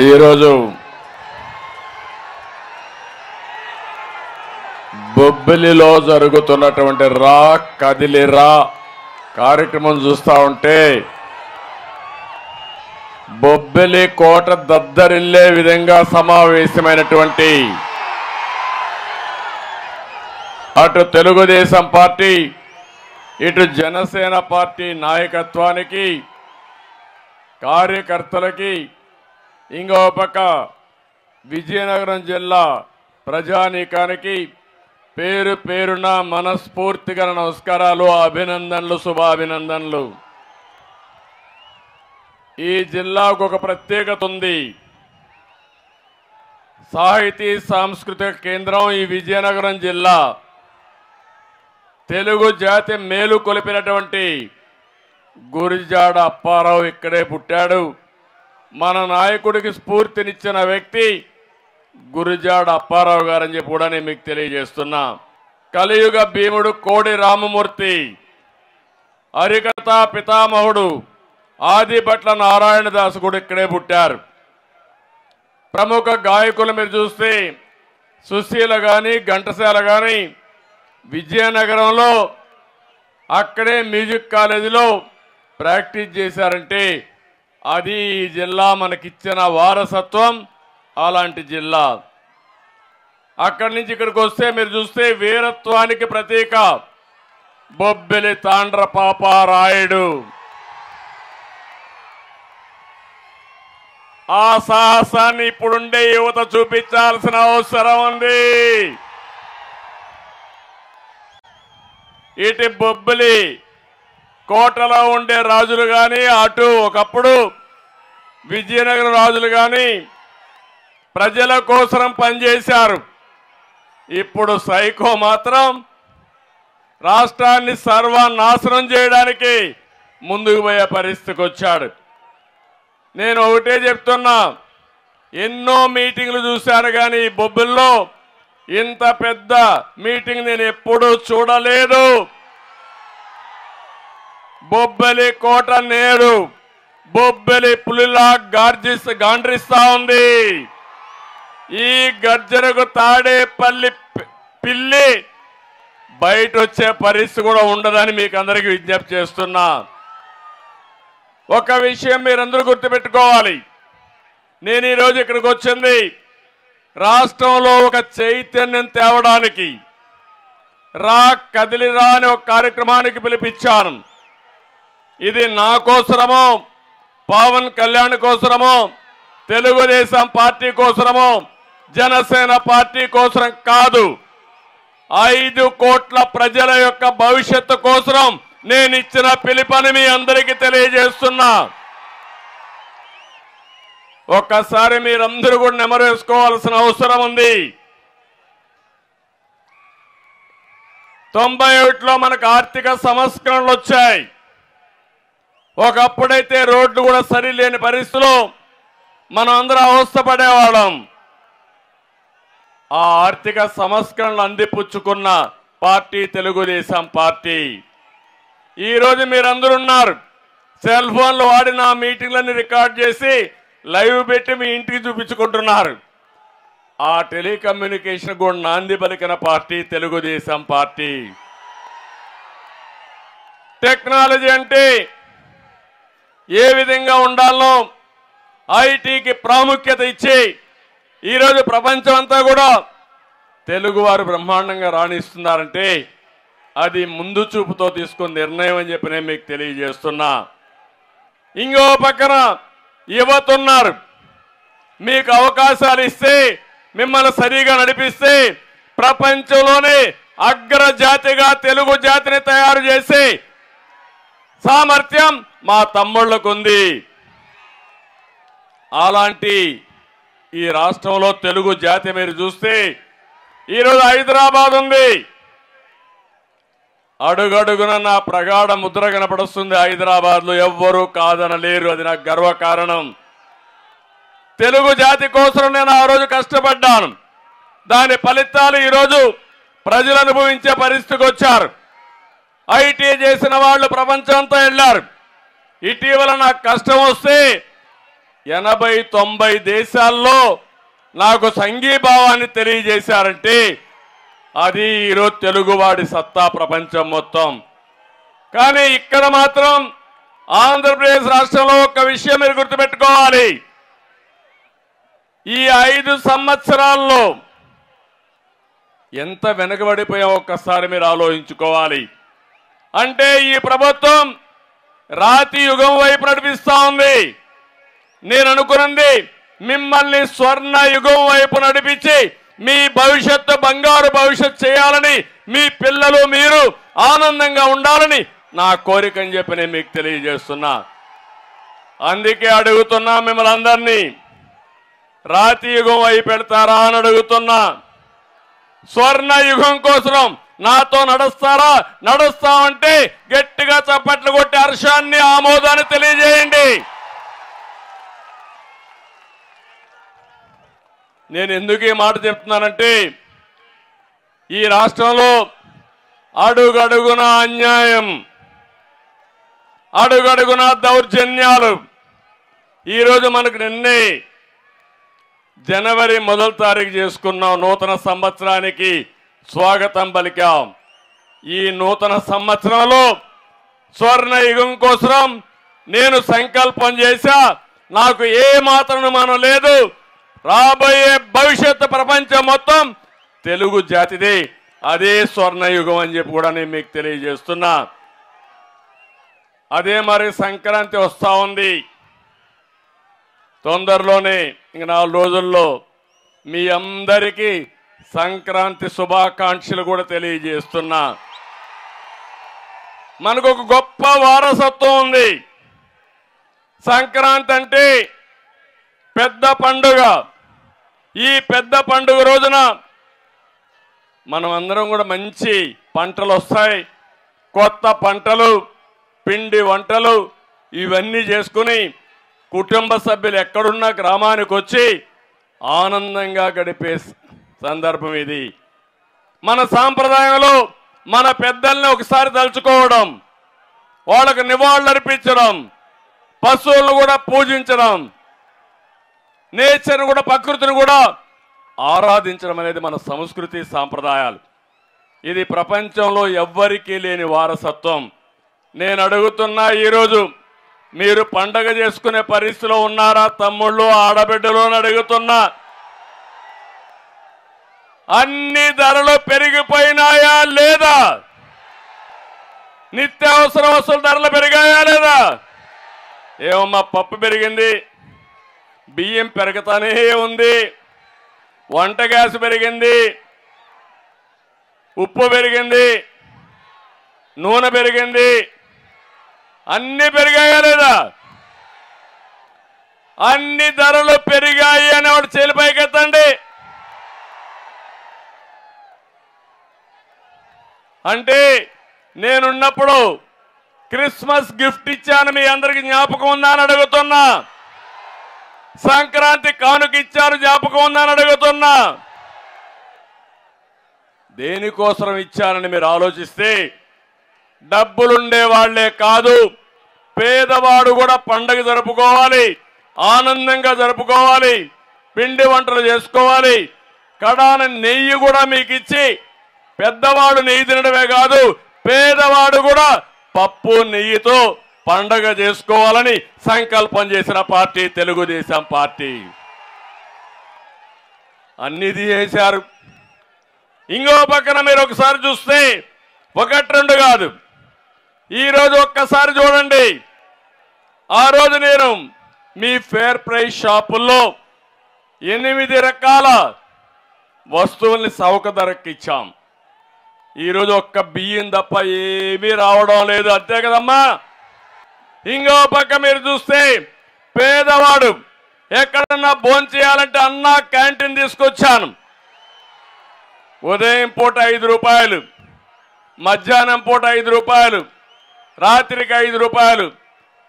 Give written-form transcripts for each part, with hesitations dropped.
ఈరోజు బొబ్బిలిలో జరుగుతున్నటువంటి రా కదిలిరా కార్యక్రమం చూస్తా ఉంటే బొబ్బిలి కోట దద్దరిల్లే విధంగా సమావేశమైనటువంటి అటు తెలుగుదేశం పార్టీ ఇటు జనసేన పార్టీ నాయకత్వానికి కార్యకర్తలకి ఇంకో పక్క విజయనగరం జిల్లా ప్రజానీకానికి పేరు పేరున మనస్ఫూర్తిగా నమస్కారాలు, అభినందనలు, శుభాభినందనలు. ఈ జిల్లాకు ఒక ప్రత్యేకత ఉంది. సాహితీ సాంస్కృతిక కేంద్రం ఈ విజయనగరం జిల్లా. తెలుగు జాతి మేలు కొలిపినటువంటి గురిజాడ అప్పారావు ఇక్కడే పుట్టాడు. మన నాయకుడికి స్ఫూర్తినిచ్చిన వ్యక్తి గురిజాడ అప్పారావు గారని చెప్పి కూడా నేను మీకు తెలియజేస్తున్నా. కలియుగ భీముడు కోడి రామమూర్తి, హరికథ పితామహుడు ఆదిభట్ల నారాయణదాసు కూడా ఇక్కడే పుట్టారు. ప్రముఖ గాయకులు మీరు చూస్తే సుశీల కానీ ఘంటసాల కానీ విజయనగరంలో అక్కడే మ్యూజిక్ కాలేజీలో ప్రాక్టీస్ చేశారంటే అది ఈ జిల్లా మనకిచ్చిన వారసత్వం. అలాంటి జిల్లా. అక్కడి నుంచి ఇక్కడికి వస్తే మీరు చూస్తే వీరత్వానికి ప్రతీక బొబ్బిలి తాండ్ర పాపారాయుడు. ఆ సాహసాన్ని ఇప్పుడుండే యువత చూపించాల్సిన అవసరం ఉంది. ఇటు బొబ్బిలి కోటలో ఉండే రాజులు కానీ, అటు ఒకప్పుడు విజయనగరం రాజులు కానీ ప్రజల కోసం పనిచేశారు. ఇప్పుడు సైకో మాత్రం రాష్ట్రాన్ని సర్వనాశనం చేయడానికి ముందుకు పోయే పరిస్థితికి వచ్చాడు. నేను ఒకటే చెప్తున్నా, ఎన్నో మీటింగ్లు చూశాను కానీ బొబ్బిల్లో ఇంత పెద్ద మీటింగ్ నేను ఎప్పుడూ చూడలేదు. బొబ్బిలి కోట నేడు బొబ్బిలి పులిలా గాండ్రిస్తా ఉంది. ఈ గర్జనకు తాడేపల్లి పిల్లి బయట వచ్చే పరిస్థితి కూడా ఉండదని మీకు అందరికీ విజ్ఞప్తి చేస్తున్నా. ఒక విషయం మీరందరూ గుర్తుపెట్టుకోవాలి. నేను ఈరోజు ఇక్కడికి వచ్చింది రాష్ట్రంలో ఒక చైతన్యం తేవడానికి. రా కదిలిరా అనే ఒక కార్యక్రమానికి పిలిపించాను. ఇది నా కోసరమో, పవన్ కళ్యాణ్ కోసరమో, తెలుగుదేశం పార్టీ కోసరమో, జనసేన పార్టీ కోసరం కాదు. 5 కోట్ల ప్రజల యొక్క భవిష్యత్తు కోసం నేను ఇచ్చిన పిలుపుని మీ అందరికీ తెలియజేస్తున్నా. ఒక్కసారి మీరందరూ కూడా నెమరు వేసుకోవాల్సిన అవసరం ఉంది. 91లో మనకు ఆర్థిక సంస్కరణలు వచ్చాయి. ఒకప్పుడైతే రోడ్లు కూడా సరిలేని పరిస్థితిలో మనం అందరం అవస్థపడేవాళ్ళం. ఆ ఆర్థిక సంస్కరణలు అందిపుచ్చుకున్న పార్టీ తెలుగుదేశం పార్టీ. ఈరోజు మీరందరూ ఉన్నారు, సెల్ ఫోన్లు వాడి నా మీటింగ్లన్నీ రికార్డ్ చేసి లైవ్ పెట్టి మీ ఇంటికి చూపించుకుంటున్నారు. ఆ టెలికమ్యూనికేషన్ కూడా నాంది పలికిన పార్టీ తెలుగుదేశం పార్టీ. టెక్నాలజీ అంటే ఏ విధంగా ఉండాలో ఐటీకి ప్రాముఖ్యత ఇచ్చి ఈరోజు ప్రపంచం అంతా కూడా తెలుగువారు బ్రహ్మాండంగా రాణిస్తున్నారంటే అది ముందు చూపుతో తీసుకున్న నిర్ణయం అని చెప్పి నేను మీకు తెలియజేస్తున్నా. ఇంకో పక్కన యువత ఉన్నారు. మీకు అవకాశాలు ఇస్తే, మిమ్మల్ని సరిగా నడిపిస్తే ప్రపంచంలోనే అగ్రజాతిగా తెలుగు జాతిని తయారు చేసే సామర్థ్యం మా తమ్ముళ్లకు ఉంది. అలాంటి ఈ రాష్ట్రంలో తెలుగు జాతి మీరు చూస్తే ఈరోజు హైదరాబాద్ ఉంది. అడుగడుగున నా ప్రగాఢ ముద్ర కనపడుస్తుంది. హైదరాబాద్లో ఎవ్వరూ కాదనలేరు. అది నాకు గర్వకారణం. తెలుగు జాతి కోసం నేను ఆ రోజు కష్టపడ్డాను. దాని ఫలితాలు ఈరోజు ప్రజలు అనుభవించే పరిస్థితికి వచ్చారు. ఐటీ చేసిన వాళ్ళు ప్రపంచంతో వెళ్ళారు. ఇటీవల నాకు కష్టం వస్తే 80-90 దేశాల్లో నాకు సంఘీభావాన్ని తెలియజేశారంటే అది ఈరోజు తెలుగువాడి సత్తా ప్రపంచం మొత్తం. కానీ ఇక్కడ మాత్రం ఆంధ్రప్రదేశ్ రాష్ట్రంలో ఒక విషయం మీరు గుర్తుపెట్టుకోవాలి. ఈ 5 సంవత్సరాల్లో ఎంత వెనకబడిపోయాం ఒక్కసారి మీరు ఆలోచించుకోవాలి. అంటే ఈ ప్రభుత్వం రాతి యుగం వైపు నడిపిస్తా ఉంది. నేను అనుకున్నది మిమ్మల్ని స్వర్ణ యుగం వైపు నడిపించి మీ భవిష్యత్తు బంగారు భవిష్యత్తు చేయాలని, మీ పిల్లలు మీరు ఆనందంగా ఉండాలని నా కోరిక అని చెప్పి నేను మీకు తెలియజేస్తున్నా. అందుకే అడుగుతున్నా మిమ్మల్ని అందరినీ, రాతి యుగం వైపు పెడతారా అని అడుగుతున్నా. స్వర్ణ యుగం కోసం నాతో నడుస్తారా? నడుస్తామంటే గట్టిగా చప్పట్లు కొట్టి హర్షాన్ని ఆమోదాన్ని తెలియజేయండి. నేను ఎందుకు ఈ మాట చెప్తున్నానంటే ఈ రాష్ట్రంలో అడుగడుగున అన్యాయం, అడుగడుగున దౌర్జన్యాలు. ఈరోజు మనకు నిన్నే జనవరి 1వ తారీఖు చేసుకున్నాం. నూతన సంవత్సరానికి స్వాగతం పలికాం. ఈ నూతన సంవత్సరంలో స్వర్ణ యుగం కోసం నేను సంకల్పం చేశా. నాకు ఏ మాత్రం మనం లేదు. రాబోయే భవిష్యత్తు ప్రపంచం మొత్తం తెలుగు జాతిదే, అదే స్వర్ణ యుగం అని చెప్పి కూడా నేను మీకు తెలియజేస్తున్నా. అదే మరి సంక్రాంతి వస్తా ఉంది. తొందరలోనే ఇంక 4 రోజుల్లో మీ అందరికీ సంక్రాంతి శుభాకాంక్షలు కూడా తెలియజేస్తున్నా. మనకు ఒక గొప్ప వారసత్వం ఉంది. సంక్రాంతి అంటే పెద్ద పండుగ. ఈ పెద్ద పండుగ రోజున మనం అందరం కూడా మంచి పంటలు వస్తాయి. కొత్త పంటలు, పిండి వంటలు ఇవన్నీ చేసుకుని కుటుంబ సభ్యులు ఎక్కడున్నా గ్రామానికి వచ్చి ఆనందంగా గడిపే సందర్భం ఇది. మన సాంప్రదాయంలో మన పెద్దల్ని ఒకసారి తలుచుకోవడం, వాళ్ళకు నివాళులు అర్పించడం, పశువులను కూడా పూజించడం, నేచర్ కూడా ప్రకృతిని కూడా ఆరాధించడం అనేది మన సంస్కృతి సాంప్రదాయాలు. ఇది ప్రపంచంలో ఎవ్వరికీ లేని వారసత్వం. నేను అడుగుతున్నా, ఈరోజు మీరు పండగ చేసుకునే పరిస్థితిలో ఉన్నారా తమ్ముళ్ళు, ఆడబిడ్డలు అని అడుగుతున్నా. అన్ని ధరలు పెరిగిపోయినాయా లేదా? నిత్యావసర వస్తువుల ధరలు పెరిగాయా లేదా? ఏమమ్మా, పప్పు పెరిగింది, బియ్యం పెరుగుతానే ఉంది, వంట గ్యాస్ పెరిగింది, ఉప్పు పెరిగింది, నూనె పెరిగింది, అన్ని పెరిగాయా లేదా? అన్ని ధరలు పెరిగాయి అని వాడు చేలిపైకెత్తండి. అంటే నేనున్నప్పుడు క్రిస్మస్ గిఫ్ట్ ఇచ్చాను, మీ అందరికి జ్ఞాపకం ఉందా అని అడుగుతున్నా. సంక్రాంతి కానుక ఇచ్చారు, జ్ఞాపకం ఉందా అని అడుగుతున్నా. దేనికోసం ఇచ్చానని మీరు ఆలోచిస్తే, డబ్బులుండే వాళ్లే కాదు, పేదవాడు కూడా పండగ జరుపుకోవాలి, ఆనందంగా జరుపుకోవాలి, పిండి వంటలు చేసుకోవాలి. కడాన నెయ్యి కూడా మీకు ఇచ్చి, పెద్దవాడు నెయ్యి తినడమే కాదు, పేదవాడు కూడా పప్పు నెయ్యితో పండగ చేసుకోవాలని సంకల్పం చేసిన పార్టీ తెలుగుదేశం పార్టీ. అన్నిది చేశారు. ఇంకో పక్కన మీరు ఒకసారి చూస్తే 1-2 కాదు, ఈరోజు ఒక్కసారి చూడండి. ఆ రోజు నేను మీ ఫేర్ ప్రైస్ షాపుల్లో 8 రకాల వస్తువుల్ని చౌక ధరకి ఇచ్చాం. ఈరోజు ఒక్క బియ్యం తప్ప ఏమీ రావడం లేదు, అంతే కదమ్మా. ఇంకో పక్క మీరు చూస్తే పేదవాడు ఎక్కడన్నా భోంచేయాలంటే అన్నా క్యాంటీన్ తీసుకొచ్చాను. ఉదయం పూట 5 రూపాయలు, మధ్యాహ్నం పూట 5 రూపాయలు, రాత్రికి 5 రూపాయలు,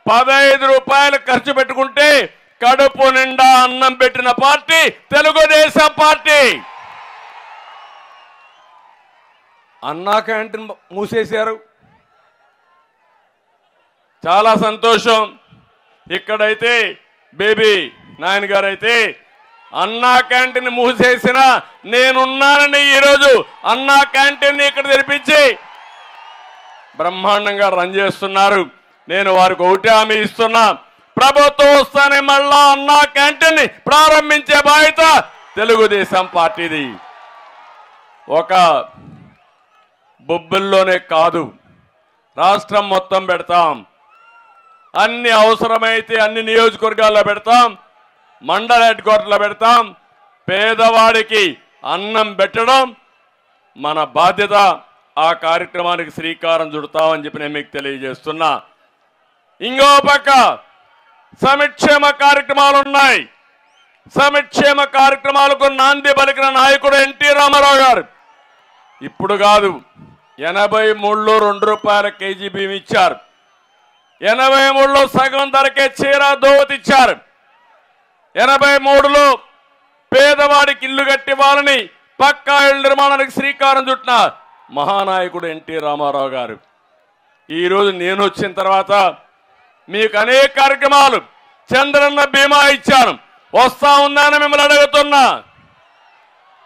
15 రూపాయలు ఖర్చు పెట్టుకుంటే కడుపు నిండా అన్నం పెట్టిన పార్టీ తెలుగుదేశం పార్టీ. అన్నా క్యాంటీన్ మూసేశారు. చాలా సంతోషం. ఇక్కడైతే బేబీ నాయన గారు అయితే అన్నా క్యాంటీన్ మూసేసిన నేనున్నానని ఈరోజు అన్నా క్యాంటీన్ ఇక్కడ తెరిపించి బ్రహ్మాండంగా రన్ చేస్తున్నారు. నేను వారికి ఒకటి హామీ ఇస్తున్నా, ప్రభుత్వం వస్తానే మళ్ళా అన్నా క్యాంటీన్ ప్రారంభించే బాధ్యత తెలుగుదేశం పార్టీది. ఒక బొబ్బిల్లోనే కాదు, రాష్ట్రం మొత్తం పెడతాం. అన్ని అవసరమైతే అన్ని నియోజకవర్గాల్లో పెడతాం, మండల హెడ్ క్వార్టర్లో పెడతాం. పేదవాడికి అన్నం పెట్టడం మన బాధ్యత. ఆ కార్యక్రమానికి శ్రీకారం చుడతామని చెప్పి నేను మీకు తెలియజేస్తున్నా. ఇంకో పక్క సంక్షేమ కార్యక్రమాలు ఉన్నాయి. సంక్షేమ కార్యక్రమాలకు నాంది పలికిన నాయకుడు ఎన్టీ రామారావు గారు. ఇప్పుడు కాదు, 83లో ₹2 కేజీ బియ్యం ఇచ్చారు. 83లో సగం ధరకే చీర దోవతి ఇచ్చారు. 83లో పేదవాడికి ఇల్లు కట్టివ్వాలని పక్కా ఇళ్ల నిర్మాణానికి శ్రీకారం చుట్టిన మహానాయకుడు ఎన్టీ రామారావు గారు. ఈరోజు నేను వచ్చిన తర్వాత మీకు అనేక కార్యక్రమాలు, చంద్రన్న బీమా ఇచ్చాను, వస్తా ఉందని మిమ్మల్ని అడుగుతున్నా.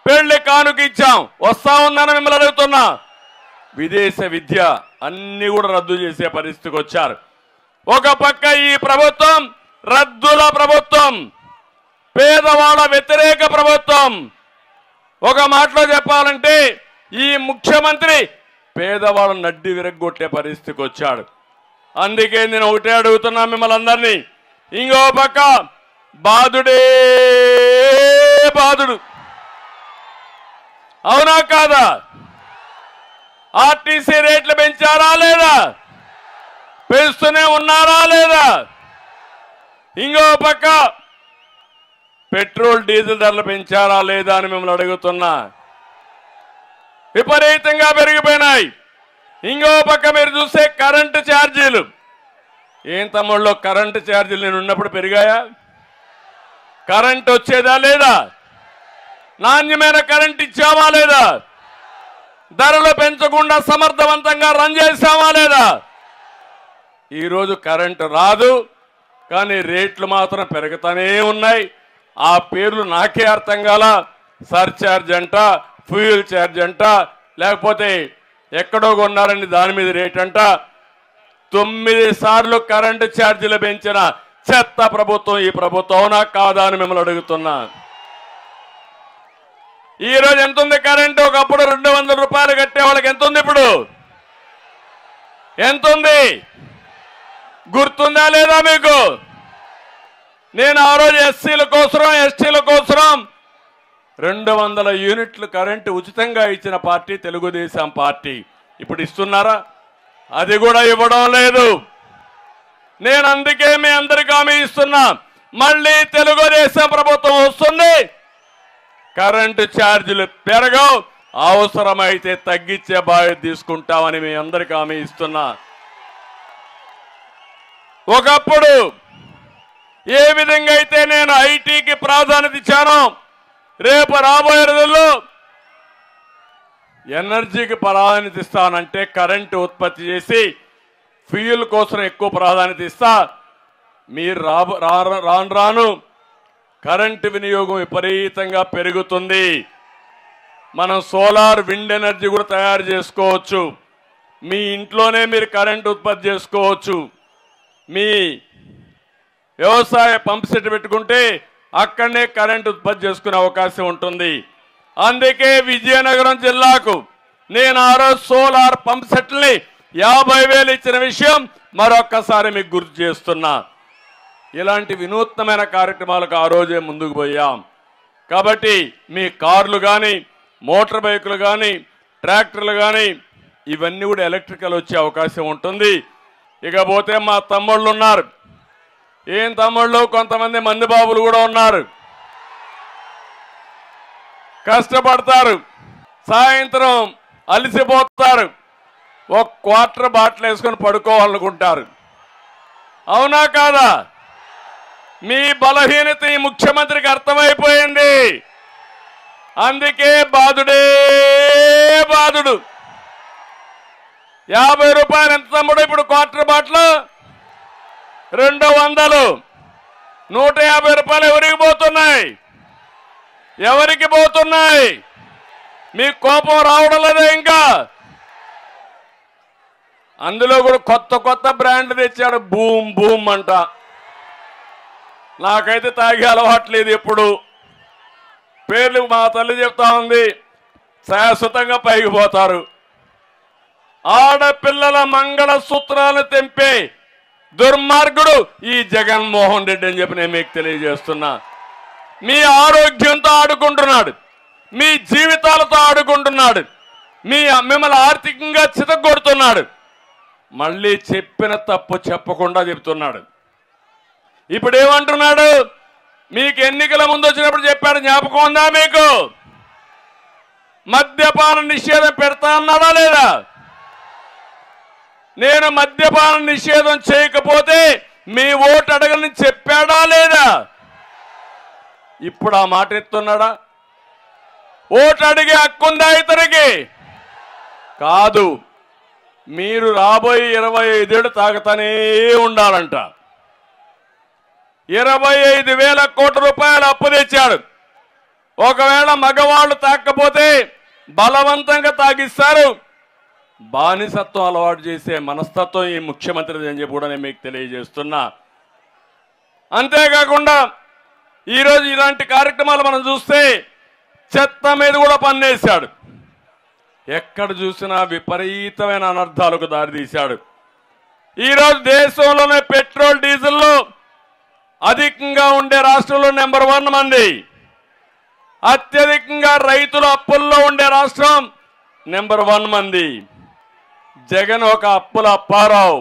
పెళ్లి కానుక ఇచ్చాం, వస్తా ఉందని మిమ్మల్ని అడుగుతున్నా. విదేశ విద్య అన్ని కూడా రద్దు చేసే పరిస్థితికి వచ్చారు. ఒక పక్క ఈ ప్రభుత్వం రద్దుల ప్రభుత్వం, పేదవాళ్ళ వ్యతిరేక ప్రభుత్వం. ఒక మాటలో చెప్పాలంటే ఈ ముఖ్యమంత్రి పేదవాళ్ళ నడ్డి విరగ్గొట్టే పరిస్థితికి వచ్చాడు. అందుకే నేను ఒకటే అడుగుతున్నా మిమ్మల్ని అందరినీ, ఇంకో పక్క బాధుడే బాధుడు, అవునా కాదా? ఆర్టీసీ రేట్లు పెంచారా లేదా? పెంచుతూనే ఉన్నారా లేదా? ఇంకో పక్క పెట్రోల్ డీజిల్ ధరలు పెంచారా లేదా అని మిమ్మల్ని అడుగుతున్నా. విపరీతంగా పెరిగిపోయినాయి. ఇంకో పక్క మీరు చూస్తే కరెంటు ఛార్జీలు. ఏం తమ్ముళ్ళు, కరెంటు ఛార్జీలు నేను ఉన్నప్పుడు పెరిగాయా? కరెంట్ వచ్చేదా లేదా? నాణ్యమైన కరెంట్ ఇచ్చామా లేదా? ధరలు పెంచకుండా సమర్థవంతంగా రన్ చేశామా లేదా? ఈరోజు కరెంటు రాదు, కానీ రేట్లు మాత్రం పెరుగుతూనే ఉన్నాయి. ఆ పేర్లు నాకే అర్థం కాల. సర్ఛార్జ్ అంట, ఫ్యూయల్ ఛార్జ్ అంట, లేకపోతే ఎక్కడో కొన్నారని దాని మీద రేట్ అంట. 9 సార్లు కరెంటు ఛార్జీలు పెంచిన చెత్త ప్రభుత్వం ఈ ప్రభుత్వం, అవునా కాదా అని మిమ్మల్ని అడుగుతున్నా. ఈరోజు ఎంత ఉంది కరెంటు? ఒకప్పుడు ₹200 కట్టే వాళ్ళకి ఎంత ఉంది? ఇప్పుడు ఎంత ఉంది? గుర్తుందా లేదా మీకు? నేను ఆ రోజు ఎస్సీల కోసం, ఎస్టీల కోసం 200 యూనిట్లు కరెంటు ఉచితంగా ఇచ్చిన పార్టీ తెలుగుదేశం పార్టీ. ఇప్పుడు ఇస్తున్నారా? అది కూడా ఇవ్వడం లేదు. నేను అందుకే మీ అందరికీ హామీ ఇస్తున్నా, మళ్ళీ తెలుగుదేశం ప్రభుత్వం వస్తుంది, కరెంటు ఛార్జీలు పెరగవు, అవసరమైతే తగ్గించే బాధ్యత తీసుకుంటామని మీ అందరికీ హామీ ఇస్తున్నా. ఒకప్పుడు ఏ విధంగా అయితే నేను ఐటీకి ప్రాధాన్యత ఇచ్చానో, రేపు రాబోయే రోజుల్లో ఎనర్జీకి ప్రాధాన్యత ఇస్తానంటే కరెంటు ఉత్పత్తి చేసి ఫ్యూయల్ కోసం ఎక్కువ ప్రాధాన్యత ఇస్తా. మీరు రాను రాను కరెంటు వినియోగం విపరీతంగా పెరుగుతుంది. మనం సోలార్, విండ్ ఎనర్జీ కూడా తయారు చేసుకోవచ్చు. మీ ఇంట్లోనే మీరు కరెంటు ఉత్పత్తి చేసుకోవచ్చు. మీ వ్యవసాయ పంప్ సెట్ పెట్టుకుంటే అక్కడనే కరెంటు ఉత్పత్తి చేసుకునే అవకాశం ఉంటుంది. అందుకే విజయనగరం జిల్లాకు నేను ఆ రోజు సోలార్ పంప్ సెట్లని 50,000 ఇచ్చిన విషయం మరొక్కసారి మీకు గుర్తు చేస్తున్నా. ఇలాంటి వినూత్నమైన కార్యక్రమాలకు ఆ రోజే ముందుకు పోయాం. కాబట్టి మీ కార్లు కానీ, మోటార్ బైకులు కానీ, ట్రాక్టర్లు కానీ ఇవన్నీ కూడా ఎలక్ట్రికల్ వచ్చే అవకాశం ఉంటుంది. ఇకపోతే మా తమ్ముళ్ళు ఉన్నారు. ఏం తమ్ముళ్ళు, కొంతమంది మందిబాబులు కూడా ఉన్నారు. కష్టపడతారు, సాయంత్రం అలసిపోతారు, ఒక క్వార్టర్ బాటిల్ వేసుకొని పడుకోవాలనుకుంటారు, అవునా కాదా? మీ బలహీనత ఈ ముఖ్యమంత్రికి అర్థమైపోయింది. అందుకే బాధుడే బాధుడు. ₹50 ఎంత తమ్ముడు? ఇప్పుడు క్వార్టర్ బాటిల్ 200. 150 రూపాయలు ఎవరికి పోతున్నాయి? ఎవరికి పోతున్నాయి? మీకు కోపం రావడం లేదా? ఇంకా అందులో కూడా కొత్త కొత్త బ్రాండ్ తెచ్చాడు. బూమ్ బూమ్ అంట. నాకైతే తాగే అలవాట్లేదు. ఎప్పుడు పేర్లు మా తల్లి చెప్తా ఉంది, శాశ్వతంగా పైకి పోతారు. ఆడపిల్లల మంగళ సూత్రాలు తెంపే దుర్మార్గుడు ఈ జగన్మోహన్ రెడ్డి అని చెప్పి నేను మీకు తెలియజేస్తున్నా. మీ ఆరోగ్యంతో ఆడుకుంటున్నాడు, మీ జీవితాలతో ఆడుకుంటున్నాడు, మిమ్మల్ని ఆర్థికంగా చితగొడుతున్నాడు. మళ్ళీ చెప్పిన తప్పు చెప్పకుండా చెప్తున్నాడు. ఇప్పుడు ఏమంటున్నాడు? మీకు ఎన్నికల ముందు వచ్చినప్పుడు చెప్పాడు, జ్ఞాపకం ఉందా మీకు? మద్యపాన నిషేధం పెడతా అన్నాడా లేదా? నేను మద్యపాన నిషేధం చేయకపోతే మీ ఓటు అడగని చెప్పాడా లేదా? ఇప్పుడు ఆ మాట ఎత్తున్నాడా? ఓటు అడిగే హక్కుందా ఇతనికి? కాదు. మీరు రాబోయే 25 ఏళ్ళు తాగుతానే ఉండాలంట. 25,000 కోట్ల రూపాయలు అప్పు తెచ్చాడు. ఒకవేళ మగవాళ్ళు తాకపోతే బలవంతంగా తాగిస్తారు. బానిసత్వం అలవాటు చేసే మనస్తత్వం ఈ ముఖ్యమంత్రి అని చెప్పి కూడా నేను మీకు తెలియజేస్తున్నా. అంతేకాకుండా ఈరోజు ఇలాంటి కార్యక్రమాలు మనం చూస్తే చెత్త మీద కూడా పన్నేశాడు. ఎక్కడ చూసినా విపరీతమైన అనర్థాలకు దారితీశాడు. ఈరోజు దేశంలోనే పెట్రోల్ డీజిల్లో అధికంగా ఉండే రాష్ట్రంలో నెంబర్ 1 మంది, అత్యధికంగా రైతుల అప్పుల్లో ఉండే రాష్ట్రం నెంబర్ 1 మంది. జగన్ ఒక అప్పుల అప్పారావు.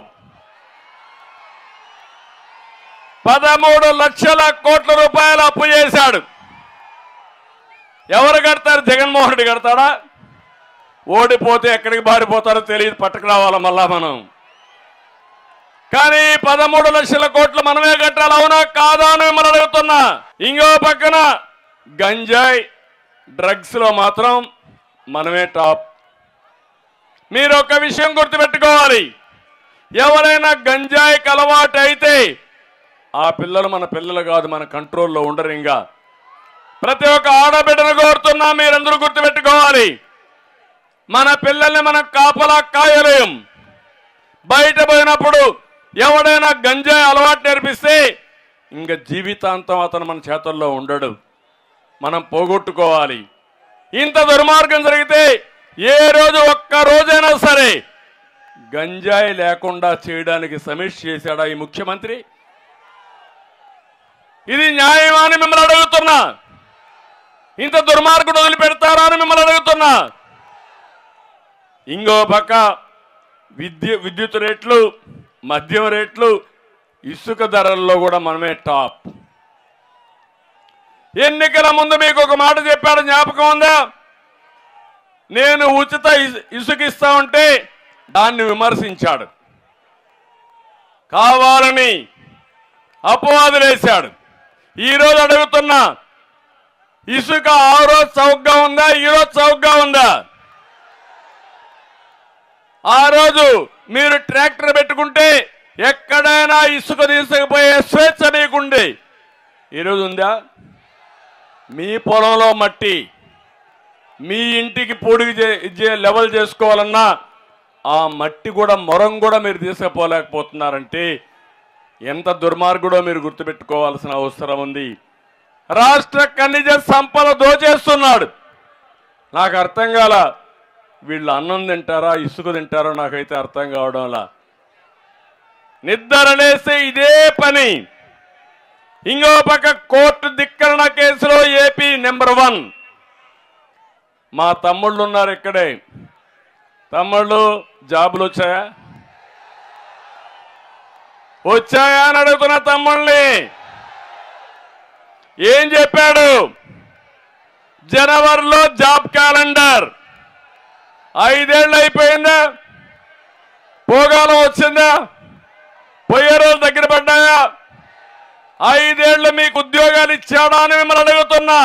13 లక్షల కోట్ల రూపాయలు అప్పు చేశాడు. ఎవరు కడతారు? జగన్మోహన్ రెడ్డి కడతాడా? ఓడిపోతే ఎక్కడికి బారిపోతారో తెలియదు, పట్టుకు రావాల మళ్ళా మనం. కానీ 13 లక్షల కోట్లు మనమే కట్టాలి. అవునా కాదా అని మిమ్మల్ని అడుగుతున్నా. ఇంకో పక్కన గంజాయి డ్రగ్స్ లో మాత్రం మనమే టాప్. మీరు ఒక విషయం గుర్తుపెట్టుకోవాలి, ఎవరైనా గంజాయికి అలవాటు అయితే ఆ పిల్లలు మన పిల్లలు కాదు, మన కంట్రోల్లో ఉండరు. ఇంకా ప్రతి ఒక్క ఆడబిడ్డను కోరుతున్నా, మీరందరూ గుర్తుపెట్టుకోవాలి, మన పిల్లల్ని మనం కాపలా కాయలేం. బయట పోయినప్పుడు ఎవడైనా గంజాయి అలవాటు నేర్పిస్తే ఇంకా జీవితాంతం అతను మన చేతుల్లో ఉండడు. మనం పోగొట్టుకోవాలి. ఇంత దుర్మార్గం జరిగితే ఏ రోజు ఒక్క రోజైనా సరే గంజాయి లేకుండా చేయడానికి సమీక్ష చేశాడా ఈ ముఖ్యమంత్రి? ఇది న్యాయమా అని మిమ్మల్ని అడుగుతున్నా. ఇంత దుర్మార్గుడు వదిలిపెడతారా అని మిమ్మల్ని అడుగుతున్నా. ఇంకో పక్క విద్యుత్ రేట్లు, మద్యం రేట్లు, ఇసుక ధరల్లో కూడా మనమే టాప్. ఎన్నికల ముందు మీకు ఒక మాట చెప్పాడు, జ్ఞాపకం ఉందా? నేను ఉచిత ఇసుక ఇస్తా ఉంటే దాన్ని విమర్శించాడు, కావాలని అపవాదులేశాడు. ఈరోజు అడుగుతున్నా, ఇసుక ఆ రోజు చౌకగా ఉందా, ఈరోజు చౌకగా ఉందా? ఆ రోజు మీరు ట్రాక్టర్ పెట్టుకుంటే ఎక్కడైనా ఇసుక తీసుకుపోయే స్వేచ్ఛ మీకుంది. ఈరోజు ఉందా? మీ పొలంలో మట్టి మీ ఇంటికి పొడిగి లెవెల్ చేసుకోవాలన్నా ఆ మట్టి కూడా మొరం కూడా మీరు తీసుకుపోలేకపోతున్నారంటే ఎంత దుర్మార్గుడో మీరు గుర్తుపెట్టుకోవాల్సిన అవసరం ఉంది. రాష్ట్ర ఖనిజ సంపద దోచేస్తున్నాడు. నాకు అర్థం కాల, వీళ్ళు అన్నం తింటారా ఇసుక తింటారో నాకైతే అర్థం కావడంలా. నిద్రలేస్తే ఇదే పని. ఇంకో పక్క కోర్టు ధిక్కరణ కేసులో ఏపీ నెంబర్ 1. మా తమ్ముళ్ళు ఉన్నారు ఇక్కడే. తమ్ముళ్ళు జాబులు వచ్చాయా? వచ్చాయా అని అడుగుతున్న తమ్ముళ్ళని. ఏం చెప్పాడు? జనవరిలో జాబ్ క్యాలెండర్. 5 ఏళ్ళు అయిపోయిందా? పోగాలం వచ్చిందా? పోయే రోజు దగ్గర పడ్డాయా? 5 ఏళ్ళు మీకు ఉద్యోగాలు ఇచ్చాడా అని మిమ్మల్ని అడుగుతున్నా.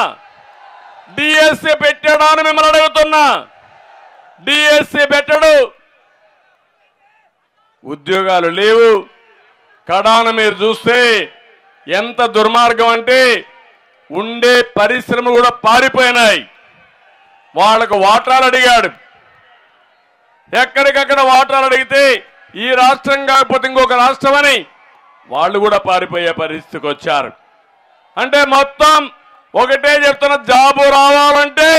డిఎస్సి పెట్టాడా అని మిమ్మల్ని అడుగుతున్నా. డిఎస్సి పెట్టడు, ఉద్యోగాలు లేవు. కడాన మీరు చూస్తే ఎంత దుర్మార్గం అంటే ఉండే పరిశ్రమలు కూడా పారిపోయినాయి. వాళ్ళకు వాటాలు అడిగాడు. ఎక్కడికక్కడ వాటాలు అడిగితే ఈ రాష్ట్రం కాకపోతే ఇంకొక రాష్ట్రం అని వాళ్ళు కూడా పారిపోయే పరిస్థితికి వచ్చారు. అంటే మొత్తం ఒకటే చెప్తున్న, జాబు రావాలంటే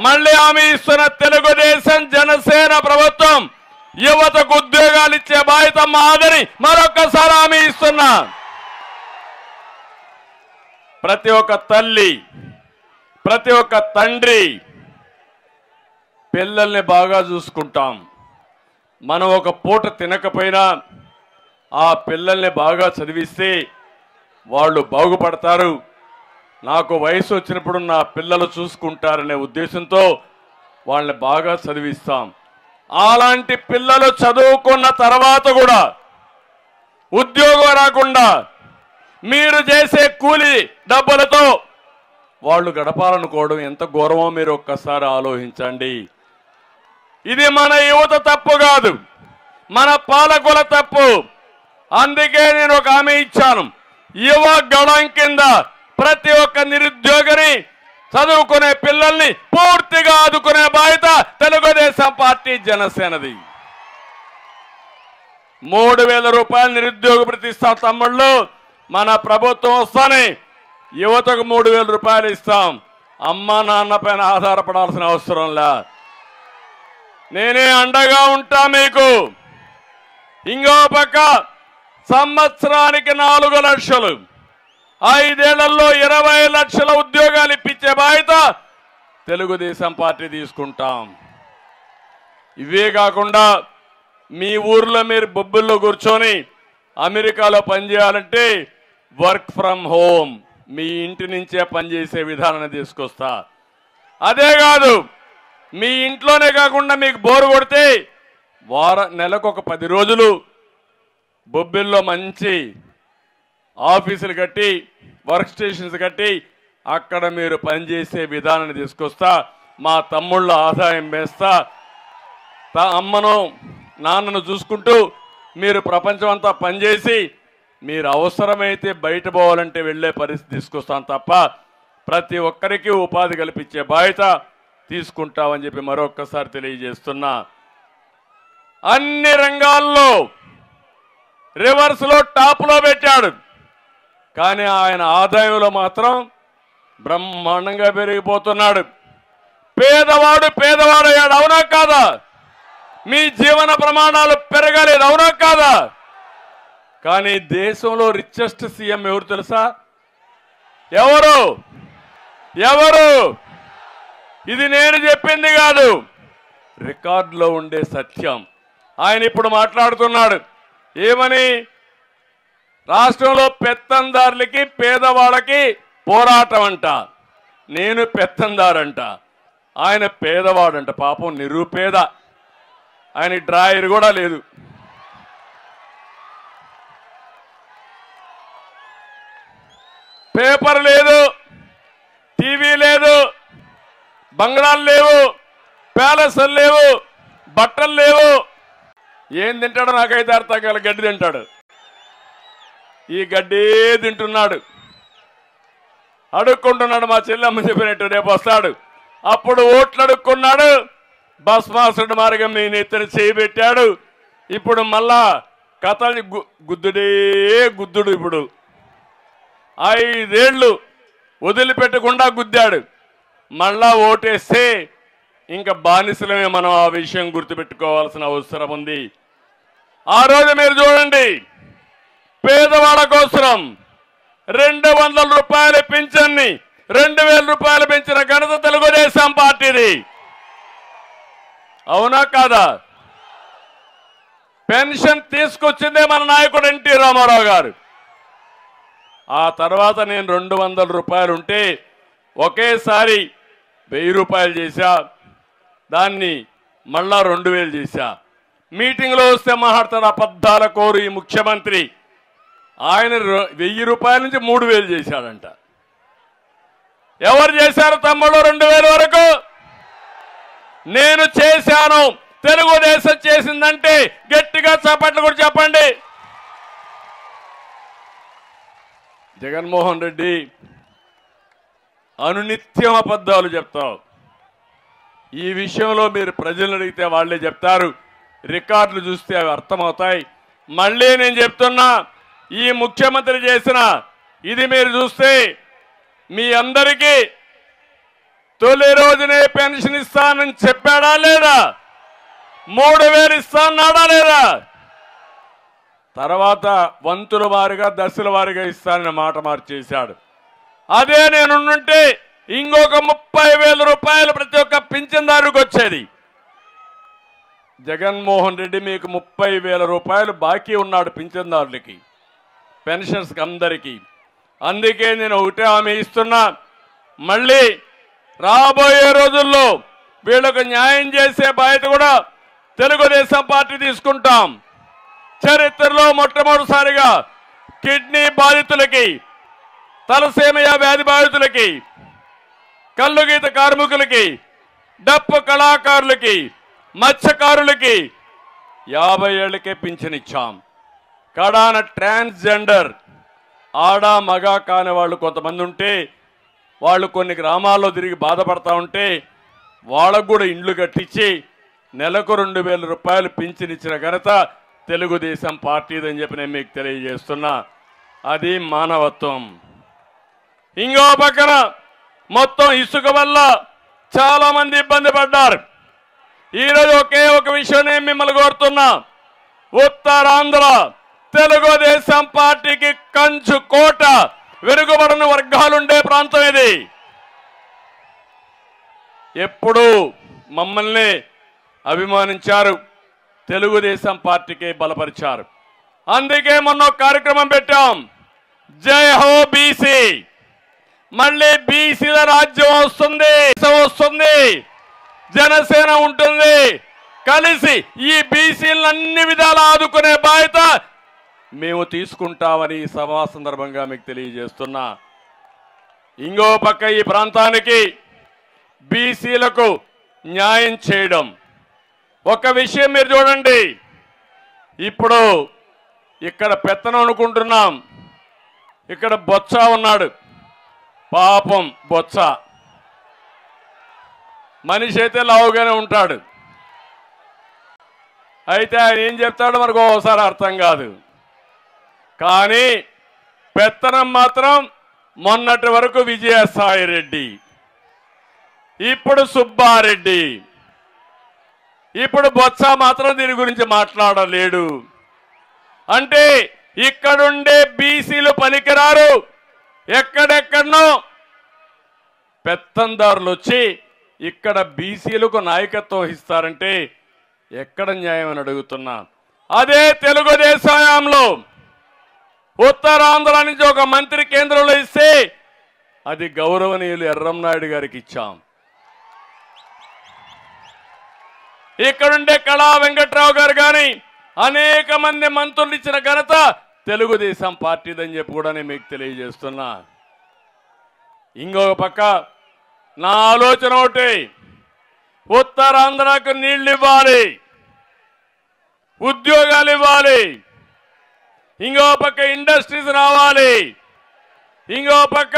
మళ్ళీ హామీ ఇస్తున్న తెలుగుదేశం జనసేన ప్రభుత్వం యువతకు ఉద్యోగాలు ఇచ్చే బాధ్యత మాదని మరొక్కసారి హామీ ఇస్తున్నా. ప్రతి ఒక్క తల్లి, ప్రతి ఒక్క తండ్రి పిల్లల్ని బాగా చూసుకుంటాం. మనం ఒక పూట తినకపోయినా ఆ పిల్లల్ని బాగా చదివిస్తే వాళ్ళు బాగుపడతారు. నాకు వయసు వచ్చినప్పుడు నా పిల్లలు చూసుకుంటారనే ఉద్దేశంతో వాళ్ళని బాగా చదివిస్తాం. అలాంటి పిల్లలు చదువుకున్న తర్వాత కూడా ఉద్యోగం రాకుండా మీరు చేసే కూలి డబ్బులతో వాళ్ళు గడపాలనుకోవడం ఎంత ఘోరమో మీరు ఒక్కసారి ఆలోచించండి. ఇది మన యువత తప్పు కాదు, మన పాలకుల తప్పు. అందుకే నేను ఒక హామీ ఇచ్చాను, యువ గళం కింద ప్రతి ఒక్క నిరుద్యోగిని, చదువుకునే పిల్లల్ని పూర్తిగా ఆదుకునే బాధ్యత తెలుగుదేశం పార్టీ జనసేనది. 3000 రూపాయలు నిరుద్యోగ భృతి ఇస్తాం తమ్ముళ్ళు. మన ప్రభుత్వం వస్తానే యువతకు 3000 రూపాయలు ఇస్తాం. అమ్మ నాన్న పైన ఆధారపడాల్సిన అవసరం లే. నేనే అండగా ఉంటా మీకు. ఇంకో పక్క సంవత్సరానికి 4 లక్షలు, 5 ఏళ్లలో 20 లక్షల ఉద్యోగాలు ఇప్పించే బాధ్యత తెలుగుదేశం పార్టీ తీసుకుంటాం. ఇవే కాకుండా మీ ఊర్లో మీరు బొబ్బుల్లో కూర్చొని అమెరికాలో పనిచేయాలంటే వర్క్ ఫ్రమ్ హోమ్, మీ ఇంటి నుంచే పనిచేసే విధానాన్ని తీసుకొస్తా. అదే కాదు, మీ ఇంట్లోనే కాకుండా మీకు బోరు కొడితే నెలకు ఒక 10 రోజులు బొబ్బిల్లో మంచి ఆఫీసులు కట్టి, వర్క్ స్టేషన్స్ కట్టి అక్కడ మీరు పనిచేసే విధానాన్ని తీసుకొస్తా. మా తమ్ముళ్ళ ఆదాయం వేస్తా. అమ్మను నాన్నను చూసుకుంటూ మీరు ప్రపంచం అంతా పనిచేసి మీరు అవసరమైతే బయట పోవాలంటే వెళ్ళే పరిస్థితి తీసుకొస్తాను తప్ప ప్రతి ఒక్కరికి ఉపాధి కల్పించే బాధ్యత తీసుకుంటామని చెప్పి మరొక్కసారి తెలియజేస్తున్నా. అన్ని రంగాల్లో రివర్స్లో టాప్లో పెట్టాడు, కానీ ఆయన ఆదాయంలో మాత్రం బ్రహ్మాండంగా పెరిగిపోతున్నాడు. పేదవాడయ్యాడు, అవునా కాదా? మీ జీవన ప్రమాణాలు పెరగలేదు, అవునా కాదా? కానీ దేశంలో రిచెస్ట్ సీఎం ఎవరు తెలుసా? ఎవరు? ఇది నేను చెప్పింది కాదు, రికార్డులో ఉండే సత్యం. ఆయన ఇప్పుడు మాట్లాడుతున్నాడు ఏమని? రాష్ట్రంలో పెత్తందారులకి పేదవాళ్ళకి పోరాటం అంట. నేను పెత్తందారంట, ఆయన పేదవాడంట. పాపం నిరుపేద, ఆయన డ్రాయర్ కూడా లేదు. పేపర్ లేదు, టీవీ లేదు, బంగ్లాలు లేవు, ప్యాలెస్లు లేవు, బట్టలు లేవు. ఏం తింటాడో నాకైతే అర్థం కాదు. గడ్డి తింటాడు, ఈ గడ్డే తింటున్నాడు, అడుక్కుంటున్నాడు. మా చెల్లెమ్మ చెప్పినట్టు రేపు వస్తాడు, అప్పుడు ఓట్లు అడుక్కున్నాడు. భస్మాసుడు మార్గం మీ నెత్తిన చేయబెట్టాడు. ఇప్పుడు మళ్ళా కథల్ని గుద్దుడు. ఇప్పుడు 5 ఏళ్ళు వదిలిపెట్టకుండా గుద్దాడు. మళ్ళా ఓటేస్తే ఇంకా బానిసలమే. మనం ఆ విషయం గుర్తుపెట్టుకోవాల్సిన అవసరం ఉంది. ఆ రోజు మీరు చూడండి, పేదవాళ్ళ కోసం 200 రూపాయల పింఛన్ని 2000 రూపాయలు పెంచిన ఘనత తెలుగుదేశం పార్టీది, అవునా కాదా? పెన్షన్ తీసుకొచ్చిందే మన నాయకుడు ఎన్టీ రామారావు గారు. ఆ తర్వాత నేను 200 రూపాయలు ఉంటే ఒకేసారి 1000 రూపాయలు చేశా, దాన్ని మళ్ళా 2000 చేశా. మీటింగ్లో వస్తే మాట్లాడతాడు అబద్ధాల కోరు ఈ ముఖ్యమంత్రి. ఆయన 1000 రూపాయల నుంచి 3000 చేశాడంట. ఎవరు చేశారు తమ్ముడు 2000 వరకు? నేను చేశాను. తెలుగుదేశం చేసిందంటే గట్టిగా చప్పట్లు కూడా చెప్పండి. జగన్మోహన్ రెడ్డి అనునిత్యం అబద్ధాలు చెప్తావు. ఈ విషయంలో మీరు ప్రజలను అడిగితే వాళ్ళే చెప్తారు. రికార్డులు చూస్తే అవి అర్థమవుతాయి. మళ్ళీ నేను చెప్తున్నా, ఈ ముఖ్యమంత్రి చేసిన ఇది మీరు చూస్తే మీ అందరికీ తొలి రోజునే పెన్షన్ ఇస్తానని చెప్పాడా లేదా? 3000 ఇస్తానన్నాడా లేదా? తర్వాత వంతుల వారిగా దశల వారిగా ఇస్తానని మాట మార్చేశాడు. అదే నేనుంటే ఇంకొక 30,000 రూపాయలు ప్రతి ఒక్క పింఛన్దారుకు వచ్చేది. జగన్మోహన్ రెడ్డి మీకు 30,000 రూపాయలు బాకీ ఉన్నాడు పింఛన్దారులకి, పెన్షన్స్కి అందరికీ. అందుకే నేను ఒకటే హామీ ఇస్తున్నా, మళ్ళీ రాబోయే రోజుల్లో వీళ్ళకు న్యాయం చేసే బాధ్యత కూడా తెలుగుదేశం పార్టీ తీసుకుంటాం. చరిత్రలో మొట్టమొదటిసారిగా కిడ్నీ బాధితులకి, తలసేమియా వ్యాధి బాధితులకి, కల్లుగీత కార్మికులకి, డప్పు కళాకారులకి, మత్స్యకారులకి 50 ఏళ్లకే పింఛనిచ్చాం. కడాన ట్రాన్స్జెండర్ ఆడ మగ కాని వాళ్ళు కొంతమంది ఉంటే వాళ్ళు కొన్ని గ్రామాల్లో తిరిగి బాధపడతా ఉంటే వాళ్ళకు కూడా ఇండ్లు కట్టించి నెలకు 2,000 రూపాయలు పింఛనిచ్చిన ఘనత తెలుగుదేశం పార్టీదని చెప్పి నేను మీకు తెలియజేస్తున్నా. అది మానవత్వం. ఇంకో పక్కన మొత్తం ఇసుక వల్ల చాలా మంది ఇబ్బంది పడ్డారు. ఈరోజు ఒకే ఒక విషయం నేను మిమ్మల్ని కోరుతున్నా, ఉత్తరాంధ్ర తెలుగుదేశం పార్టీకి కంచు కోట, వెనుకబడిన వర్గాలుండే ప్రాంతం ఇది. ఎప్పుడూ మమ్మల్ని అభిమానించారు, తెలుగుదేశం పార్టీకి బలపరిచారు. అందుకే మొన్న కార్యక్రమం పెట్టాం, జై హో బీసీ. మళ్ళీ బీసీల రాజ్యం వస్తుంది, జనసేన ఉంటుంది. కలిసి ఈ బీసీలను అన్ని విధాలు ఆదుకునే బాధ్యత మేము తీసుకుంటామని ఈ సభా సందర్భంగా మీకు తెలియజేస్తున్నా. ఇంకో పక్క ఈ ప్రాంతానికి బీసీలకు న్యాయం చేయడం. ఒక విషయం మీరు చూడండి, ఇప్పుడు ఇక్కడ పెత్తనం అనుకుంటున్నాం, ఇక్కడ బొత్స ఉన్నాడు. పాపం బొత్స మనిషి అయితే లావుగానే ఉంటాడు. అయితే ఆయన ఏం చెప్తాడో మనకు ఒకసారి అర్థం కాదు. కానీ పెత్తనం మాత్రం మొన్నటి వరకు విజయసాయి రెడ్డి, ఇప్పుడు సుబ్బారెడ్డి, ఇప్పుడు బొత్స మాత్రం దీని గురించి మాట్లాడలేడు. అంటే ఇక్కడుండే బీసీలు పనికిరారు. ఎక్కడెక్కడనో పెత్తందారులు వచ్చి ఇక్కడ బీసీలకు నాయకత్వం వహిస్తారంటే ఎక్కడ న్యాయం అని అడుగుతున్నా. అదే తెలుగుదేశంలో ఉత్తరాంధ్ర నుంచి ఒక మంత్రి కేంద్రంలో ఇస్తే అది గౌరవనీయులు ఎర్రంనాయుడు గారికి ఇచ్చాం. ఇక్కడుండే కళా వెంకట్రావు గారు కానీ అనేక మంది మంత్రులు ఇచ్చిన ఘనత తెలుగుదేశం పార్టీదని చెప్పి కూడా నేను మీకు తెలియజేస్తున్నా. ఇంకొక పక్క నా ఆలోచన ఒకటి, ఉత్తరాంధ్రకు నీళ్లు ఇవ్వాలి, ఉద్యోగాలు ఇవ్వాలి, ఇంకో పక్క ఇండస్ట్రీస్ రావాలి, ఇంకో పక్క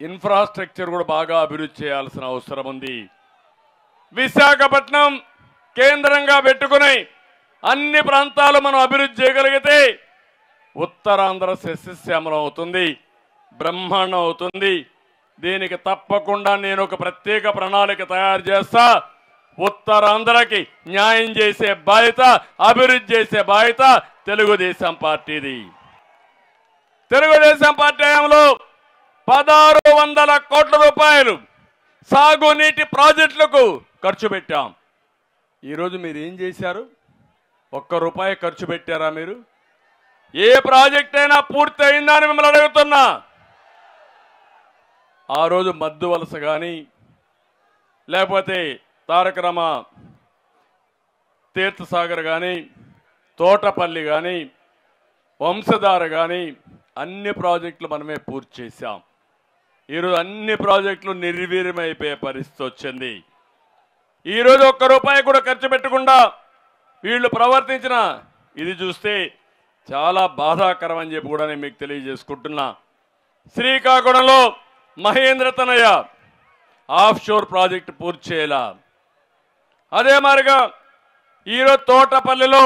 ఇన్ఫ్రాస్ట్రక్చర్ కూడా బాగా అభివృద్ధి చేయాల్సిన అవసరం ఉంది. విశాఖపట్నం కేంద్రంగా పెట్టుకుని అన్ని ప్రాంతాలు మనం అభివృద్ధి చేయగలిగితే ఉత్తరాంధ్ర సస్యశ్యామలం అవుతుంది, బ్రహ్మాండం అవుతుంది. దీనికి తప్పకుండా నేను ఒక ప్రత్యేక ప్రణాళిక తయారు చేస్తా. ఉత్తరాంధ్రకి న్యాయం చేసే బాధ్యత, అభివృద్ధి చేసే బాధ్యత తెలుగుదేశం పార్టీది. తెలుగుదేశం పార్టీ హయాంలో 1600 కోట్ల రూపాయలు సాగునీటి ప్రాజెక్టులకు ఖర్చు పెట్టాం. ఈరోజు మీరు ఏం చేశారు? ₹1 ఖర్చు పెట్టారా మీరు? ఏ ప్రాజెక్ట్ అయినా పూర్తి అయిందా అని మిమ్మల్ని అడుగుతున్నా. ఆ రోజు మద్దు వలస కానీ, లేకపోతే తారక రామ తీర్థసాగర్ కానీ, తోటపల్లి కానీ, వంశధార కానీ అన్ని ప్రాజెక్టులు మనమే పూర్తి చేశాం. ఈరోజు అన్ని ప్రాజెక్టులు నిర్వీర్యమైపోయే పరిస్థితి వచ్చింది. ఈరోజు ఒక్క రూపాయి కూడా ఖర్చు పెట్టకుండా వీళ్ళు ప్రవర్తించిన ఇది చూస్తే చాలా బాధాకరం అని చెప్పి కూడా నేను మీకు తెలియజేసుకుంటున్నా. శ్రీకాకుళంలో మహేంద్ర తనయ ఆఫ్ షోర్ ప్రాజెక్టు పూర్తి చేయాల. అదే మాదిరిగా ఈరోజు తోటపల్లిలో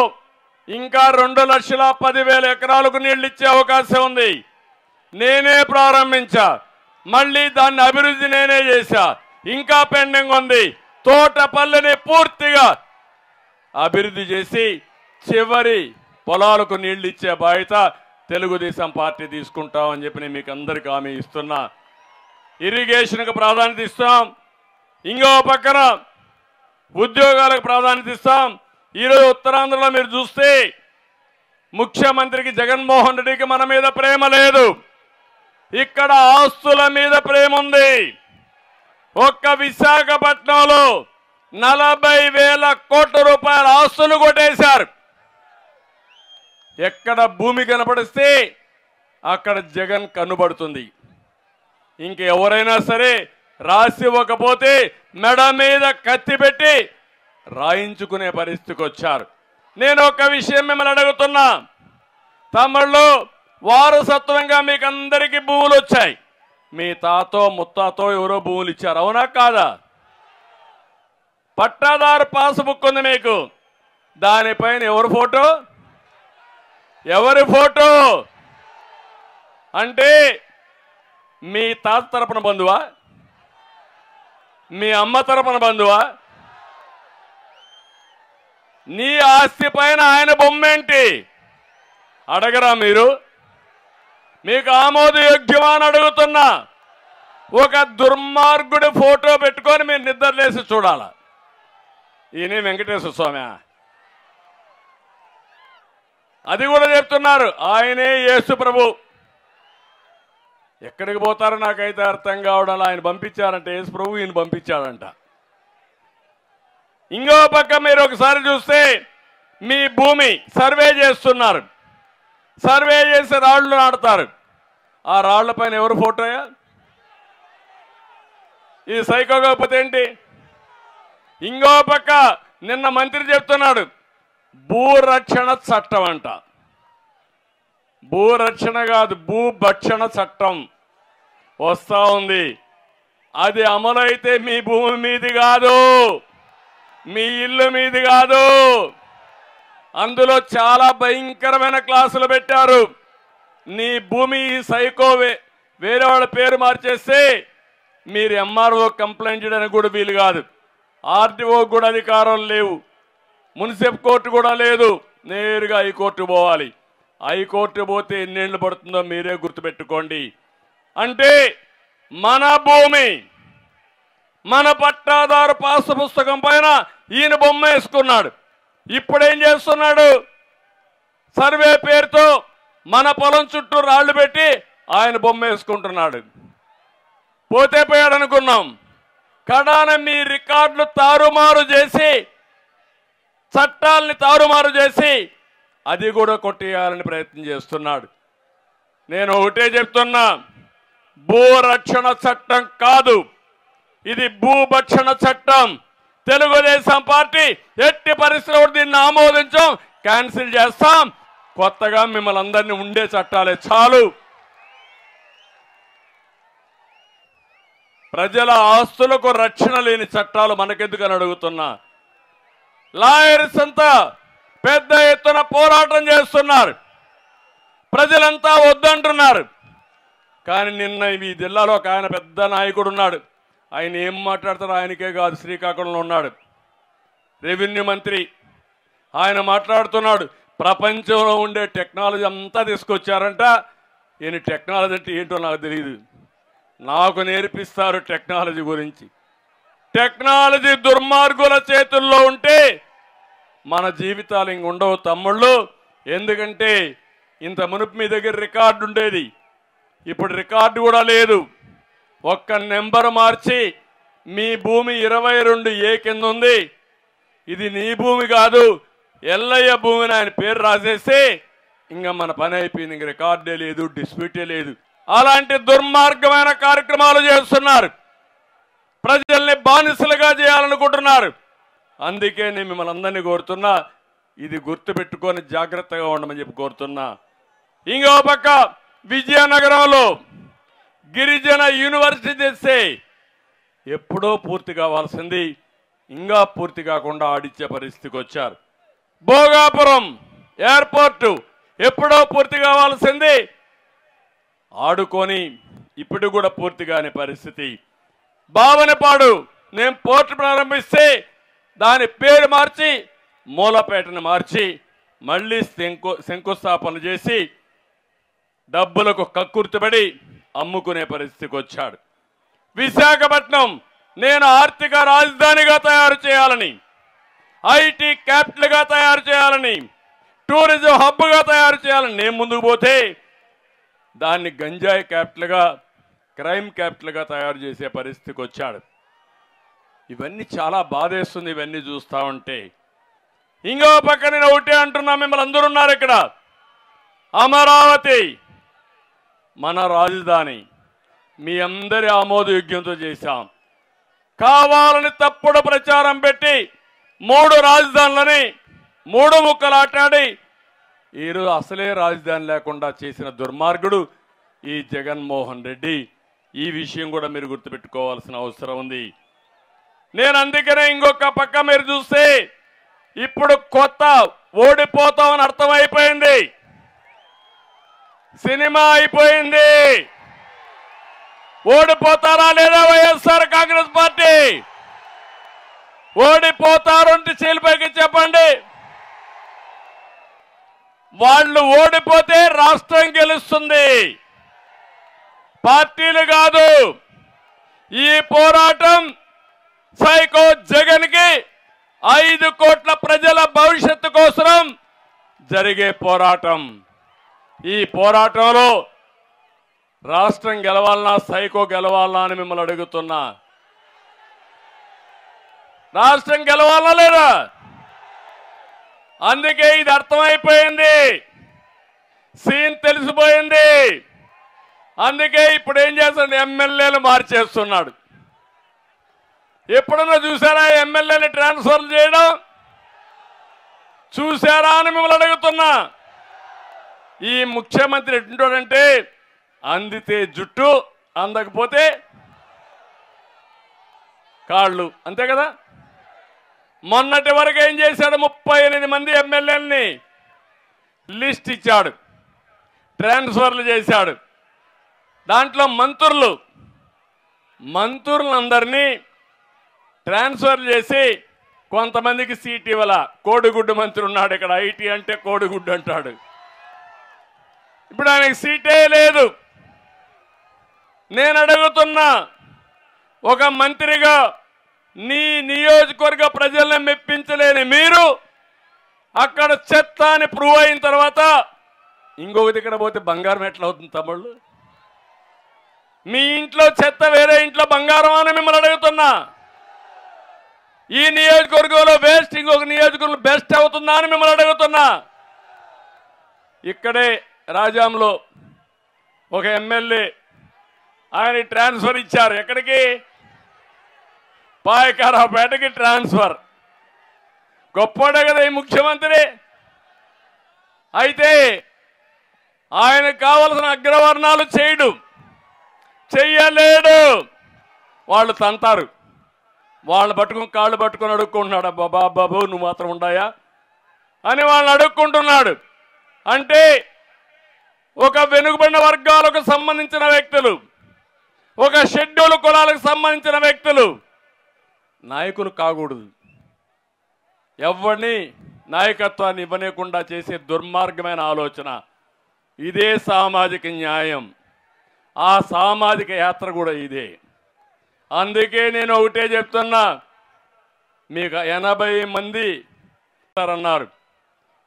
ఇంకా 2,10,000 ఎకరాలకు నీళ్లు ఇచ్చే అవకాశం ఉంది. నేనే ప్రారంభించా, మళ్ళీ దాన్ని అభివృద్ధి నేనే చేశా. ఇంకా పెండింగ్ ఉంది. తోటపల్లిని పూర్తిగా అభివృద్ధి చేసి చివరి పొలాలకు నీళ్లు ఇచ్చే బాధ్యత తెలుగుదేశం పార్టీ తీసుకుంటామని చెప్పి నేను మీకు అందరికీ హామీ ఇస్తున్నా. ఇరిగేషన్కు ప్రాధాన్యత ఇస్తాం, ఇంకో పక్కన ఉద్యోగాలకు ప్రాధాన్యత ఇస్తాం. ఈరోజు ఉత్తరాంధ్రలో మీరు చూస్తే ముఖ్యమంత్రికి జగన్మోహన్ రెడ్డికి మన మీద ప్రేమ లేదు, ఇక్కడ ఆస్తుల మీద ప్రేమ ఉంది. ఒక్క విశాఖపట్నంలో 40,000 కోట్ల రూపాయల ఆస్తులు కొట్టేశారు. ఎక్కడ భూమి కనపడిస్తే అక్కడ జగన్ కనుబడుతుంది. ఇంకెవరైనా సరే రాసి ఇవ్వకపోతే మెడ మీద కత్తి పెట్టి రాయించుకునే పరిస్థితికి వచ్చారు. నేను ఒక విషయం మిమ్మల్ని అడుగుతున్నా, తమిళ్లో వారసత్వంగా మీకు అందరికీ భూములు వచ్చాయి. మీ తాతో ముత్తాతో ఎవరో భూములు ఇచ్చారు, అవునా కాదా? పట్టాదారు పాస్బుక్ ఉంది మీకు, దానిపైన ఎవరి ఫోటో? ఎవరి ఫోటో? అంటే మీ తాత తరపున బంధువా? మీ అమ్మ తరపున బంధువా? నీ ఆస్తి పైన ఆయన బొమ్మేంటి అడగరా మీరు? మీకు ఆమోదయోగ్యమా అని అడుగుతున్నా. ఒక దుర్మార్గుడి ఫోటో పెట్టుకొని మీరు నిద్రలేసి చూడాల. ఈయన వెంకటేశ్వర స్వామి, అది కూడా చెప్తున్నారు ఆయనే యేసు ప్రభు. ఎక్కడికి పోతారో నాకైతే అర్థం కావడం. ఆయన పంపించారంట యేసు ప్రభు, ఈయన పంపించాడంట. ఇంకో పక్క మీరు ఒకసారి చూస్తే మీ భూమి సర్వే చేస్తున్నారు, సర్వే చేసి రాళ్లు నాటుతారు. ఆ రాళ్ల పైన ఎవరు ఫోటోయా? ఇది సైకో కాకపోతే ఏంటి? ఇంకో పక్క నిన్న మంత్రి చెప్తున్నాడు భూరక్షణ చట్టం అంట. భూరక్షణ కాదు, భూభక్షణ చట్టం వస్తా ఉంది. అది అమలైతే మీ భూమి మీది కాదు, మీ ఇల్లు మీది కాదు. అందులో చాలా భయంకరమైన క్లాసులు పెట్టారు. నీ భూమి సైకో వేరే వాళ్ళ పేరు మార్చేస్తే మీరు ఎంఆర్ఓ కంప్లైంట్ చేయడానికి కూడా వీలు కాదు, ఆర్టీఓ కూడా అధికారం లేవు, మున్సిపల్ కోర్టు కూడా లేదు. నేరుగా హైకోర్టు పోవాలి. హైకోర్టు పోతే ఎన్నేళ్ళు పడుతుందో మీరే గుర్తుపెట్టుకోండి. అంటే మన భూమి, మన పట్టాదారు పాస్ పుస్తకం పైన ఈయన బొమ్మ వేసుకున్నాడు. ఇప్పుడేం చేస్తున్నాడు? సర్వే పేరుతో మన పొలం చుట్టూ రాళ్లు పెట్టి ఆయన బొమ్మ వేసుకుంటున్నాడు. పోతే పోయాడు అనుకున్నాం. కడాన మీ రికార్డులు తారుమారు చేసి, చట్టాలని తారుమారు చేసి అది కూడా కొట్టేయాలని ప్రయత్నం చేస్తున్నాడు. నేను ఒకటే చెప్తున్నా, భూరక్షణ చట్టం కాదు, ఇది భూభక్షణ చట్టం. తెలుగుదేశం పార్టీ ఎట్టి పరిస్థితుల్లో దీన్ని ఆమోదించాం, క్యాన్సిల్ చేస్తాం. కొత్తగా మిమ్మల్ని అందరినీ ఉండే చట్టాలే చాలు. ప్రజల ఆస్తులకు రక్షణ లేని చట్టాలు మనకెందుకని అడుగుతున్నా. లాయర్స్ అంతా పెద్ద ఎత్తున పోరాటం చేస్తున్నారు, ప్రజలంతా వద్దంటున్నారు. కానీ నిన్న ఈ జిల్లాలో ఒక ఆయన పెద్ద నాయకుడు ఉన్నాడు. ఆయన ఏం మాట్లాడతారో ఆయనకే కాదు, శ్రీకాకుళంలో ఉన్నాడు రెవెన్యూ మంత్రి. ఆయన మాట్లాడుతున్నాడు ప్రపంచంలో ఉండే టెక్నాలజీ అంతా తీసుకొచ్చారంట. ఈయన టెక్నాలజీ అంటే ఏంటో నాకు తెలియదు, నాకు నేర్పిస్తారు టెక్నాలజీ గురించి. టెక్నాలజీ దుర్మార్గుల చేతుల్లో ఉంటే మన జీవితాలు ఇంక ఉండవు తమ్ముళ్ళు. ఎందుకంటే ఇంత మునుపు మీ దగ్గర రికార్డు ఉండేది, ఇప్పుడు రికార్డు కూడా లేదు. ఒక్క నెంబర్ మార్చి మీ భూమి 22A కింద ఉంది, ఇది నీ భూమి కాదు, ఎల్లయ్య భూమిని ఆయన పేరు రాసేస్తే ఇంకా మన పని అయిపోయింది. ఇంక రికార్డే లేదు, డిస్ప్యూటే లేదు. అలాంటి దుర్మార్గమైన కార్యక్రమాలు చేస్తున్నారు. ప్రజల్ని బానిసలుగా చేయాలనుకుంటున్నారు. అందుకే నేను మిమ్మల్ని అందరినీ కోరుతున్నా, ఇది గుర్తుపెట్టుకొని జాగ్రత్తగా ఉండమని చెప్పి కోరుతున్నా. ఇంకో పక్క విజయనగరంలో గిరిజన యూనివర్సిటీ తెస్తే ఎప్పుడో పూర్తి కావాల్సింది ఇంకా పూర్తి కాకుండా ఆడిచ్చే పరిస్థితికి వచ్చారు. భోగాపురం ఎయిర్పోర్టు ఎప్పుడో పూర్తి కావాల్సింది ఆడుకొని ఇప్పుడు కూడా పూర్తి కాని పరిస్థితి. బావనపాడు నేను పోర్టు ప్రారంభిస్తే దాని పేరు మార్చి మూలపేటను మార్చి మళ్ళీ శంకుస్థాపన చేసి డబ్బులకు కక్కుర్తిపడి అమ్ముకునే పరిస్థితికి వచ్చాడు. విశాఖపట్నం నేను ఆర్థిక రాజధానిగా తయారు చేయాలని, ఐటీ క్యాపిటల్గా తయారు చేయాలని, టూరిజం హబ్గా తయారు చేయాలని నేను ముందుకు పోతే దాన్ని గంజాయి క్యాపిటల్గా, క్రైమ్ క్యాపిటల్గా తయారు చేసే పరిస్థితికి వచ్చాడు. ఇవన్నీ చాలా బాధేస్తుంది ఇవన్నీ చూస్తూ ఉంటే. ఇంకో పక్క నేను ఒకటే అంటున్నా, మిమ్మల్ని అందరూ ఉన్నారు ఇక్కడ, అమరావతి మన రాజధాని మీ అందరి ఆమోదయోగ్యంతో చేశాం. కావాలని తప్పుడు ప్రచారం పెట్టి 3 రాజధానులని 3 ముక్కలాటాడి ఈరోజు అసలే రాజధాని లేకుండా చేసిన దుర్మార్గుడు ఈ జగన్మోహన్ రెడ్డి. ఈ విషయం కూడా మీరు గుర్తుపెట్టుకోవాల్సిన అవసరం ఉంది. నేను అందుకనే ఇంకొక పక్క మీరు చూస్తే ఇప్పుడు కొత్త ఓడిపోతామని అర్థమైపోయింది, సినిమా అయిపోయింది. ఓడిపోతారా లేదా వైఎస్ఆర్ కాంగ్రెస్ పార్టీ? ఓడిపోతారు అంటే చేలిపైకి చెప్పండి. వాళ్ళు ఓడిపోతే రాష్ట్రం గెలుస్తుంది, పార్టీలు కాదు. ఈ పోరాటం సైకో జగన్ కి 5 కోట్ల ప్రజల భవిష్యత్తు కోసం జరిగే పోరాటం. ఈ పోరాటంలో రాష్ట్రం గెలవాలన్నా సైకో గెలవాలన్నా అని మిమ్మల్ని అడుగుతున్నా. రాష్ట్రం గెలవాలన్నా లేదా? అందుకే ఇది అర్థమైపోయింది, సీన్ తెలిసిపోయింది. అందుకే ఇప్పుడు ఏం చేస్తాడు, ఎమ్మెల్యేలు మార్చేస్తున్నాడు. ఎప్పుడన్నా చూసారా ఎమ్మెల్యేలు ట్రాన్స్ఫర్ చేయడం? చూసారా అని మిమ్మల్ని అడుగుతున్నా. ఈ ముఖ్యమంత్రి ఎటుంటాడంటే అందితే జుట్టు, అందకపోతే కాళ్ళు, అంతే కదా. మొన్నటి వరకు ఏం చేశాడు, 38 మంది ఎమ్మెల్యేలని లిస్ట్ ఇచ్చాడు, ట్రాన్స్ఫర్లు చేశాడు. దాంట్లో మంత్రులందరినీ ట్రాన్స్ఫర్ చేసి కొంతమందికి సీట్ ఇవ్వాల. కోడిగుడ్డు మంత్రి ఉన్నాడు ఇక్కడ, ఐటీ అంటే కోడిగుడ్డు అంటాడు. ఇప్పుడు ఆయనకి సీటే లేదు. నేను అడుగుతున్నా, ఒక మంత్రిగా నీ నియోజకవర్గ ప్రజల్ని మెప్పించలేని మీరు అక్కడ చెత్త అని ప్రూవ్ అయిన తర్వాత ఇంకొక దగ్గర పోతే బంగారం ఎట్లా అవుతుంది తమ్ముళ్ళు? మీ ఇంట్లో చెత్త వేరే ఇంట్లో బంగారం అని మిమ్మల్ని అడుగుతున్నా. ఈ నియోజకవర్గంలో వేస్ట్ ఇంకొక నియోజకవర్గంలో బెస్ట్ అవుతుందా అని మిమ్మల్ని అడుగుతున్నా. ఇక్కడే రాజాంలో ఒక ఎమ్మెల్యే ఆయన ట్రాన్స్ఫర్ ఇచ్చారు. ఎక్కడికి? పాయకారావుపేటకి ట్రాన్స్ఫర్. గొప్పడే కదా ఈ ముఖ్యమంత్రి. అయితే ఆయనకు కావలసిన అగ్రవర్ణాలు చెయ్యలేడు. వాళ్ళు తంతారు, వాళ్ళు పట్టుకుని కాళ్ళు పట్టుకొని అడుక్కుంటున్నాడు, బాబు నువ్వు మాత్రం ఉండాయా అని వాళ్ళని అడుక్కుంటున్నాడు. అంటే ఒక వెనుకబడిన వర్గాలకు సంబంధించిన వ్యక్తులు, ఒక షెడ్యూల్ కులాలకు సంబంధించిన వ్యక్తులు నాయకులు కాకూడదు. ఎవరిని నాయకత్వాన్ని ఇవ్వనీయకుండా చేసే దుర్మార్గమైన ఆలోచన. ఇదే సామాజిక న్యాయం, ఆ సామాజిక యాత్ర కూడా ఇదే. అందుకే నేను ఒకటే చెప్తున్నా, మీకు 80 మంది అన్నారు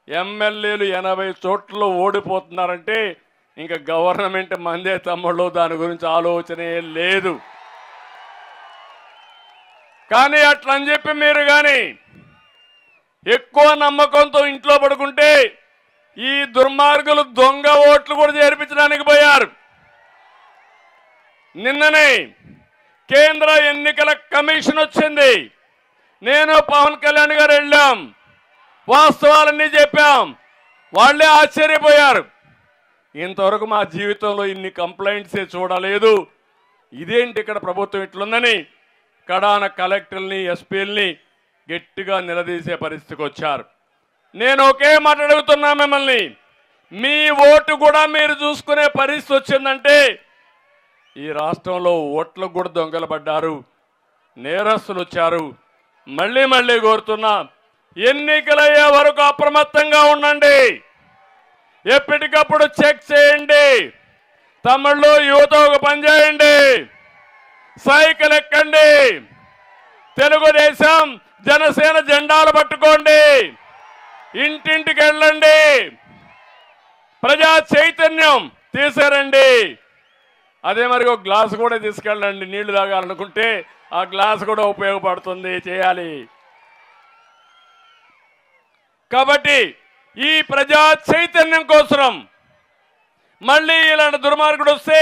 ఎమ్మెల్యేలు 80 చోట్ల ఓడిపోతున్నారంటే ఇంకా గవర్నమెంట్ మందే తమ్ముళ్ళు, దాని గురించి ఆలోచనే లేదు. కానీ అట్లా అని చెప్పి మీరు కానీ ఎక్కువ నమ్మకంతో ఇంట్లో పడుకుంటే ఈ దుర్మార్గులు దొంగ ఓట్లు కూడా చేర్పించడానికి పోయారు. నిన్ననే కేంద్ర ఎన్నికల కమిషన్ వచ్చింది, నేను పవన్ కళ్యాణ్ గారు వెళ్ళాం, వాస్తవాలన్నీ చెప్పాం. వాళ్ళే ఆశ్చర్యపోయారు. ఇంతవరకు మా జీవితంలో ఇన్ని కంప్లైంట్సే చూడలేదు, ఇదేంటి ఇక్కడ ప్రభుత్వం ఇట్లుందని కడాన కలెక్టర్ని ఎస్పీల్ని గట్టిగా నిలదీసే పరిస్థితికి వచ్చారు. నేను ఒకే మాట అడుగుతున్నా మిమ్మల్ని, మీ ఓటు కూడా మీరు చూసుకునే పరిస్థితి వచ్చిందంటే ఈ రాష్ట్రంలో ఓట్లకు కూడా దొంగలు పడ్డారు, నేరస్తులు వచ్చారు. మళ్ళీ మళ్ళీ కోరుతున్నా, ఎన్నికలయ్యే వరకు అప్రమత్తంగా ఉండండి, ఎప్పటికప్పుడు చెక్ చేయండి. తమిళ్లో యువత ఒక పని చేయండి, సైకిల్ ఎక్కండి, తెలుగుదేశం జనసేన జెండాలు పట్టుకోండి, ఇంటింటికి వెళ్ళండి, ప్రజా చైతన్యం తీసుకురండి. అదే మరి ఒక గ్లాసు కూడా తీసుకెళ్ళండి, నీళ్లు తాగాలనుకుంటే ఆ గ్లాస్ కూడా ఉపయోగపడుతుంది, చేయాలి. కాబట్టి ఈ ప్రజా చైతన్యం కోసం మళ్ళీ ఇలాంటి దుర్మార్గుడు వస్తే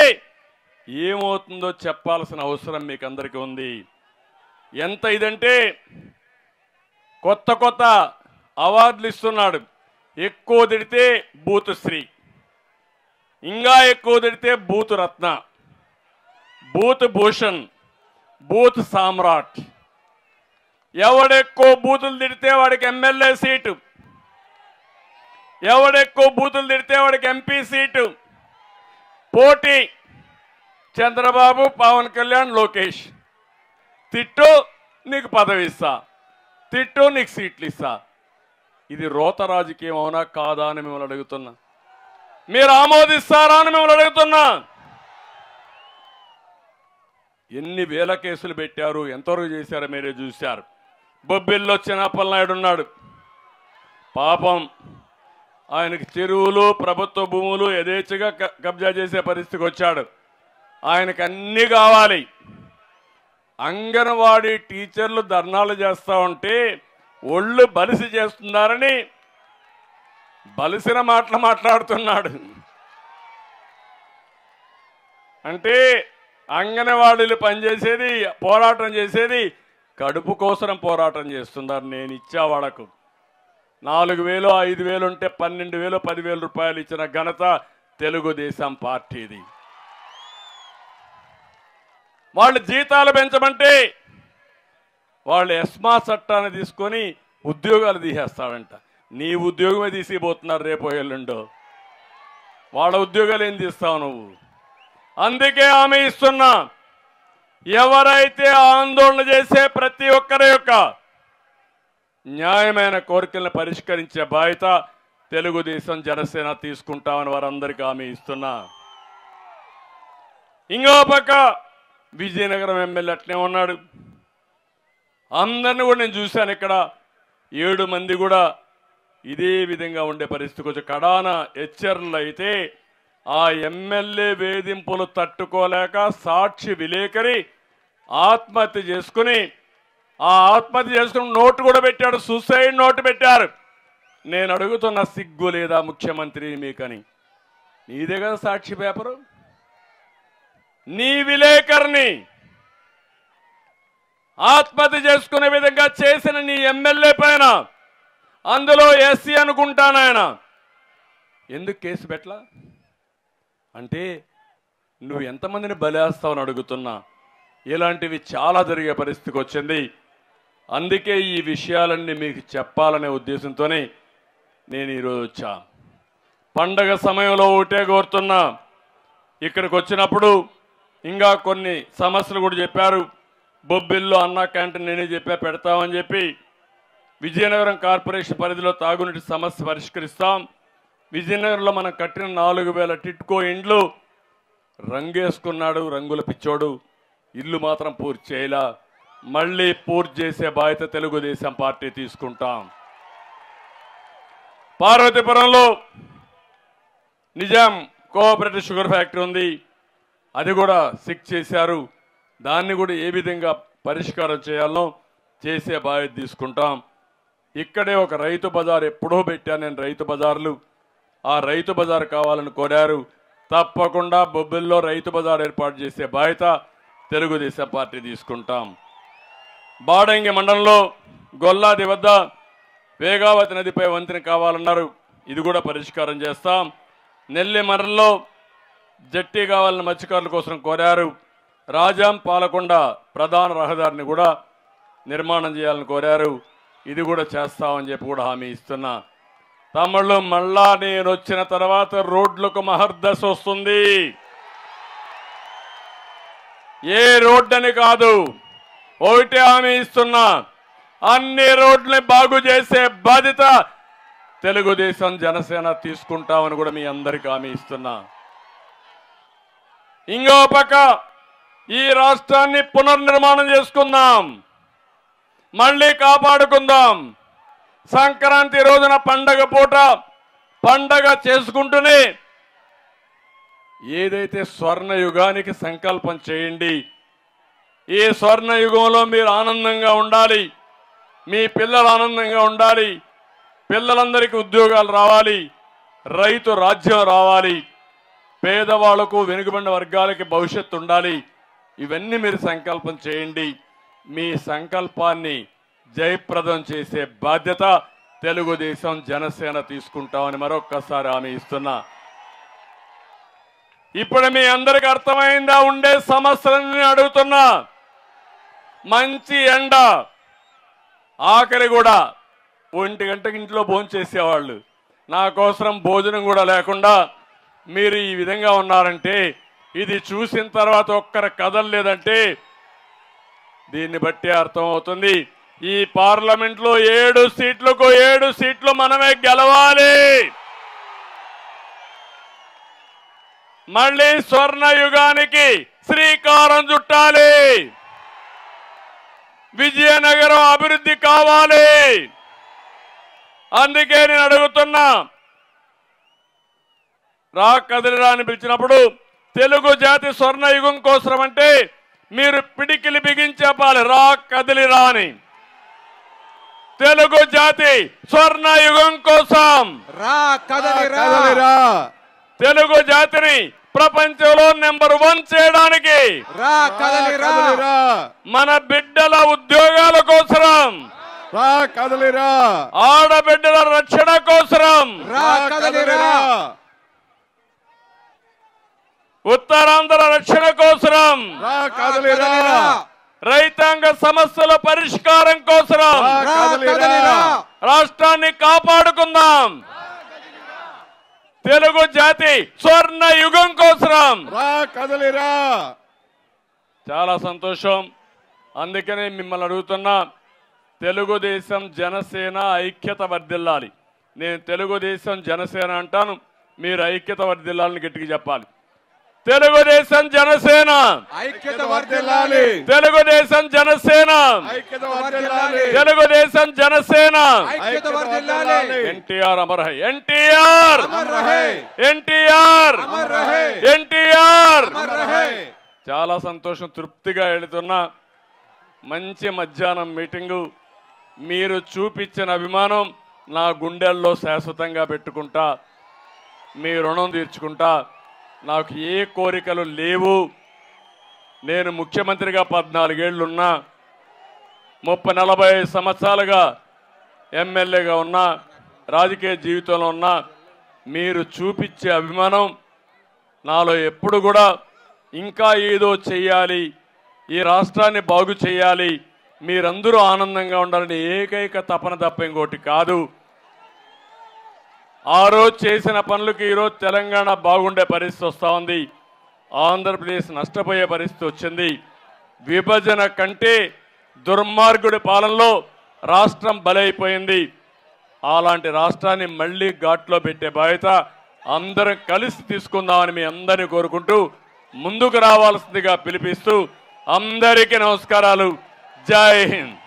ఏమవుతుందో చెప్పాల్సిన అవసరం మీకు అందరికీ ఉంది. ఎంత ఇదంటే కొత్త కొత్త అవార్డులు ఇస్తున్నాడు. ఎక్కువ తిడితే బూత్ శ్రీ, ఇంకా ఎక్కువ తిడితే బూత్ రత్న, బూత్ భూషణ్, బూత్ సామ్రాట్. ఎవడెక్కువ బూతులు తిడితే వాడికి ఎమ్మెల్యే సీటు, ఎవడెక్కువ బూతులు తిడితే వాడికి ఎంపీ సీటు. పోటీ చంద్రబాబు, పవన్ కళ్యాణ్, లోకేష్. తిట్టు నీకు పదవి ఇస్తా, తిట్టు నీకు సీట్లు ఇస్తా. ఇది రోత రాజకీయం అవునా కాదా అని మిమ్మల్ని అడుగుతున్నా. మీరు ఆమోదిస్తారా అని మిమ్మల్ని అడుగుతున్నా. ఎన్ని వేల కేసులు పెట్టారు, ఎంతవరకు చేశారో మీరే చూశారు. బొబ్బిల్లో చిన్నప్పలనాయుడు ఉన్నాడు, పాపం ఆయనకి చెరువులు, ప్రభుత్వ భూములు యథేచ్ఛగా కబ్జా చేసే పరిస్థితికి వచ్చాడు. ఆయనకు అన్నీ కావాలి. అంగన్వాడీ టీచర్లు ధర్నాలు చేస్తూ ఉంటే ఒళ్ళు బలిసి చేస్తున్నారని బలిసిన మాటలు మాట్లాడుతున్నాడు. అంటే అంగన్వాడీలు పనిచేసేది, పోరాటం చేసేది కడుపు కోసం పోరాటం చేస్తున్నారు. నేను ఇచ్చా వాళ్ళకు 4,000 5,000 ఉంటే 12,000 10,000 రూపాయలు ఇచ్చిన ఘనత తెలుగుదేశం పార్టీది. వాళ్ళు జీతాలు పెంచమంటే వాళ్ళు ఎస్మా చట్టాన్ని తీసుకొని ఉద్యోగాలు తీసేస్తాడంట. నీ ఉద్యోగమే తీసిపోతున్నారు రేపు ఎల్లుండో. వాళ్ళ ఉద్యోగాలు ఏం తీస్తావు నువ్వు? అందుకే హామీ ఇస్తున్నా, ఎవరైతే ఆందోళన చేసే ప్రతి ఒక్కరి యొక్క న్యాయమైన కోరికలను పరిష్కరించే బాధ్యత తెలుగుదేశం జనసేన తీసుకుంటామని వారందరికీ హామీ ఇస్తున్నా. ఇంకో పక్క విజయనగరం ఎమ్మెల్యే అట్లే ఉన్నాడు. అందరిని కూడా నేను చూశాను. ఇక్కడ 7 మంది కూడా ఇదే విధంగా ఉండే పరిస్థితికి వచ్చి కడాన హెచ్చర్లు అయితే ఆ ఎమ్మెల్యే వేధింపులు తట్టుకోలేక సాక్షి విలేకరి ఆత్మహత్య చేసుకుని నోటు కూడా పెట్టాడు, సూసైడ్ నోటు పెట్టారు. నేను అడుగుతున్న సిగ్గు లేదా ముఖ్యమంత్రి మీకని? నీదే కదా సాక్షి పేపరు. నీ విలేకరిని ఆత్మహత్య చేసుకునే విధంగా చేసిన నీ ఎమ్మెల్యే పైన, అందులో ఎస్సీ అనుకుంటానాయన, ఎందుకు కేసు పెట్టలా? అంటే నువ్వు ఎంతమందిని బలేస్తావని అడుగుతున్నా. ఇలాంటివి చాలా జరిగే పరిస్థితికి వచ్చింది. అందుకే ఈ విషయాలన్నీ మీకు చెప్పాలనే ఉద్దేశంతోనే నేను ఈరోజు వచ్చా. పండగ సమయంలో ఒకటే కోరుతున్నా, ఇక్కడికి వచ్చినప్పుడు ఇంకా కొన్ని సమస్యలు కూడా చెప్పారు. బొబ్బిల్లో అన్నా క్యాంటీన్ నేనే చెప్పా పెడతామని చెప్పి, విజయనగరం కార్పొరేషన్ పరిధిలో తాగునీటి సమస్య పరిష్కరిస్తాం. విజయనగరంలో మనం కట్టిన 4,000 టిట్కో ఇండ్లు రంగేసుకున్నాడు రంగుల పిచ్చోడు, ఇల్లు మాత్రం పూర్తి చేయలా. మళ్ళీ పూర్తి చేసే బాధ్యత తెలుగుదేశం పార్టీ తీసుకుంటాం. పార్వతీపురంలో నిజాం కోఆపరేటివ్ షుగర్ ఫ్యాక్టరీ ఉంది, అది కూడా సిక్ చేశారు. దాన్ని కూడా ఏ విధంగా పరిష్కారం చేయాలో చేసే బాధ్యత తీసుకుంటాం. ఇక్కడే ఒక రైతు బజార్ ఎప్పుడో పెట్టాను నేను, రైతు బజార్లు. ఆ రైతు బజార్ కావాలని కోరారు. తప్పకుండా బొబ్బిల్లో రైతు బజార్ ఏర్పాటు చేసే బాధ్యత తెలుగుదేశం పార్టీ తీసుకుంటాం. బాడంగి మండలంలో గొల్లాది వద్ద వేగావతి నదిపై వంతెన కావాలన్నారు, ఇది కూడా పరిష్కారం చేస్తాం. నెల్లిమర్రలో జట్టి కావాలని మత్స్యకారుల కోసం కోరారు. రాజాం పాలకొండ ప్రధాన రహదారిని కూడా నిర్మాణం చేయాలని కోరారు, ఇది కూడా చేస్తామని చెప్పి కూడా హామీ ఇస్తున్నా. తమ్ముళ్ళు, మళ్ళా నేను వచ్చిన తర్వాత రోడ్లకు మహర్దశ వస్తుంది. ఏ రోడ్డని కాదు, ఒకటే హామీ ఇస్తున్నా, అన్ని రోడ్లని బాగు చేసే బాధ్యత తెలుగుదేశం జనసేన తీసుకుంటామని కూడా మీ అందరికీ హామీ ఇస్తున్నా. ఇంకో పక్క ఈ రాష్ట్రాన్ని పునర్నిర్మాణం చేసుకుందాం, మళ్ళీ కాపాడుకుందాం. సంక్రాంతి రోజున పండగ పూట పండగ చేసుకుంటూనే ఏదైతే స్వర్ణ యుగానికి సంకల్పం చేయండి. ఈ స్వర్ణ యుగంలో మీరు ఆనందంగా ఉండాలి, మీ పిల్లలు ఆనందంగా ఉండాలి, పిల్లలందరికీ ఉద్యోగాలు రావాలి, రైతు రాజ్యం రావాలి, పేదవాళ్లకు వెనుకబడిన వర్గాలకి భవిష్యత్తు ఉండాలి. ఇవన్నీ మీరు సంకల్పం చేయండి. మీ సంకల్పాన్ని జయప్రదం చేసే బాధ్యత తెలుగుదేశం జనసేన తీసుకుంటామని మరొక్కసారి హామీ ఇస్తున్నా. ఇప్పుడు మీ అందరికి అర్థమైందా? ఉండే సమస్యలన్నీ అడుగుతున్నా. మంచి ఎండ, ఆఖరి కూడా 1 గంటకి ఇంట్లో భోజనం చేసేవాళ్ళు, నా కోసం భోజనం కూడా లేకుండా మీరు ఈ విధంగా ఉన్నారంటే, ఇది చూసిన తర్వాత ఒక్కరు కదలలేదంటే దీన్ని బట్టి అర్థమవుతుంది. ఈ పార్లమెంట్లో 7 సీట్లకు 7 సీట్లు మనమే గెలవాలి. మళ్ళీ స్వర్ణ యుగానికి శ్రీకారం చుట్టాలి. విజయనగరం అభివృద్ధి కావాలి. అందుకే నేను అడుగుతున్నా, రా కదిలిరా అని పిలిచినప్పుడు తెలుగు జాతి స్వర్ణ యుగం కోసం అంటే మీరు పిడికిలి బిగించాలి, రా కదిలిరా అని. తెలుగు జాతి స్వర్ణ యుగం కోసం రా కదిలిరా, తెలుగు జాతిని ప్రపంచంలో నెంబర్ 1 చేయడానికి రా కదిలిరా, మన బిడ్డల ఉద్యోగాల కోసం రా కదిలిరా, ఆడబిడ్డల రక్షణ కోసం రా కదిలిరా, ఉత్తరాంధ్ర రక్షణ కోసం రా కదిలిరా, రైతాంగ సమస్యల పరిష్కారం కోసం రా కదిలిరా, రాష్ట్రాన్ని కాపాడుకుందాం. తెలుగు జాతి స్వర్ణ యుగం కోసం రా కదిలిరా. చాలా సంతోషం. అందుకనే మిమ్మల్ని అడుగుతున్నా, తెలుగుదేశం జనసేన ఐక్యత వర్ధిల్లాలి. నేను తెలుగుదేశం జనసేన అంటాను, మీరు ఐక్యత వర్ధిల్లాలని గట్టిగా చెప్పాలి. తెలుగుదేశం జనసేన ఐక్యత వర్ధిల్లాలి, తెలుగుదేశం జనసేన ఐక్యత వర్ధిల్లాలి, తెలుగుదేశం జనసేన ఐక్యత వర్ధిల్లాలి. ఎన్టీఆర్ అమర్ హై, ఎన్టీఆర్ అమర్ రహే, ఎన్టీఆర్ అమర్ రహే, ఎన్టీఆర్. అమర్ రహే. చాలా సంతోషం, తృప్తిగా వెళుతున్నా. మంచి మధ్యాహ్నం మీటింగు. మీరు చూపించిన అభిమానం నా గుండెల్లో శాశ్వతంగా పెట్టుకుంటా, మీ రుణం తీర్చుకుంటా. నాకు ఏ కోరికలు లేవు. నేను ముఖ్యమంత్రిగా 14 ఏళ్లున్నా, 30-40 సంవత్సరాలుగా ఎమ్మెల్యేగా ఉన్నా, రాజకీయ జీవితంలో ఉన్నా. మీరు చూపించే అభిమానం నాలో ఎప్పుడు కూడా ఇంకా ఏదో చెయ్యాలి, ఈ రాష్ట్రాన్ని బాగు చేయాలి, మీరందరూ ఆనందంగా ఉండాలని ఏకైక తపన తప్ప ఇంకోటి కాదు. ఆ రోజు చేసిన పనులకు ఈరోజు తెలంగాణ బాగుండే పరిస్థితి వస్తూ ఉంది, ఆంధ్రప్రదేశ్ నష్టపోయే పరిస్థితి వచ్చింది. విభజన కంటే దుర్మార్గుడి పాలనలో రాష్ట్రం బలైపోయింది. అలాంటి రాష్ట్రాన్ని మళ్ళీ ఘాట్లో పెట్టే బాధ్యత అందరం కలిసి తీసుకుందామని మీ అందరినీ కోరుకుంటూ ముందుకు రావాల్సిందిగా పిలిపిస్తూ అందరికీ నమస్కారాలు. జై హింద్.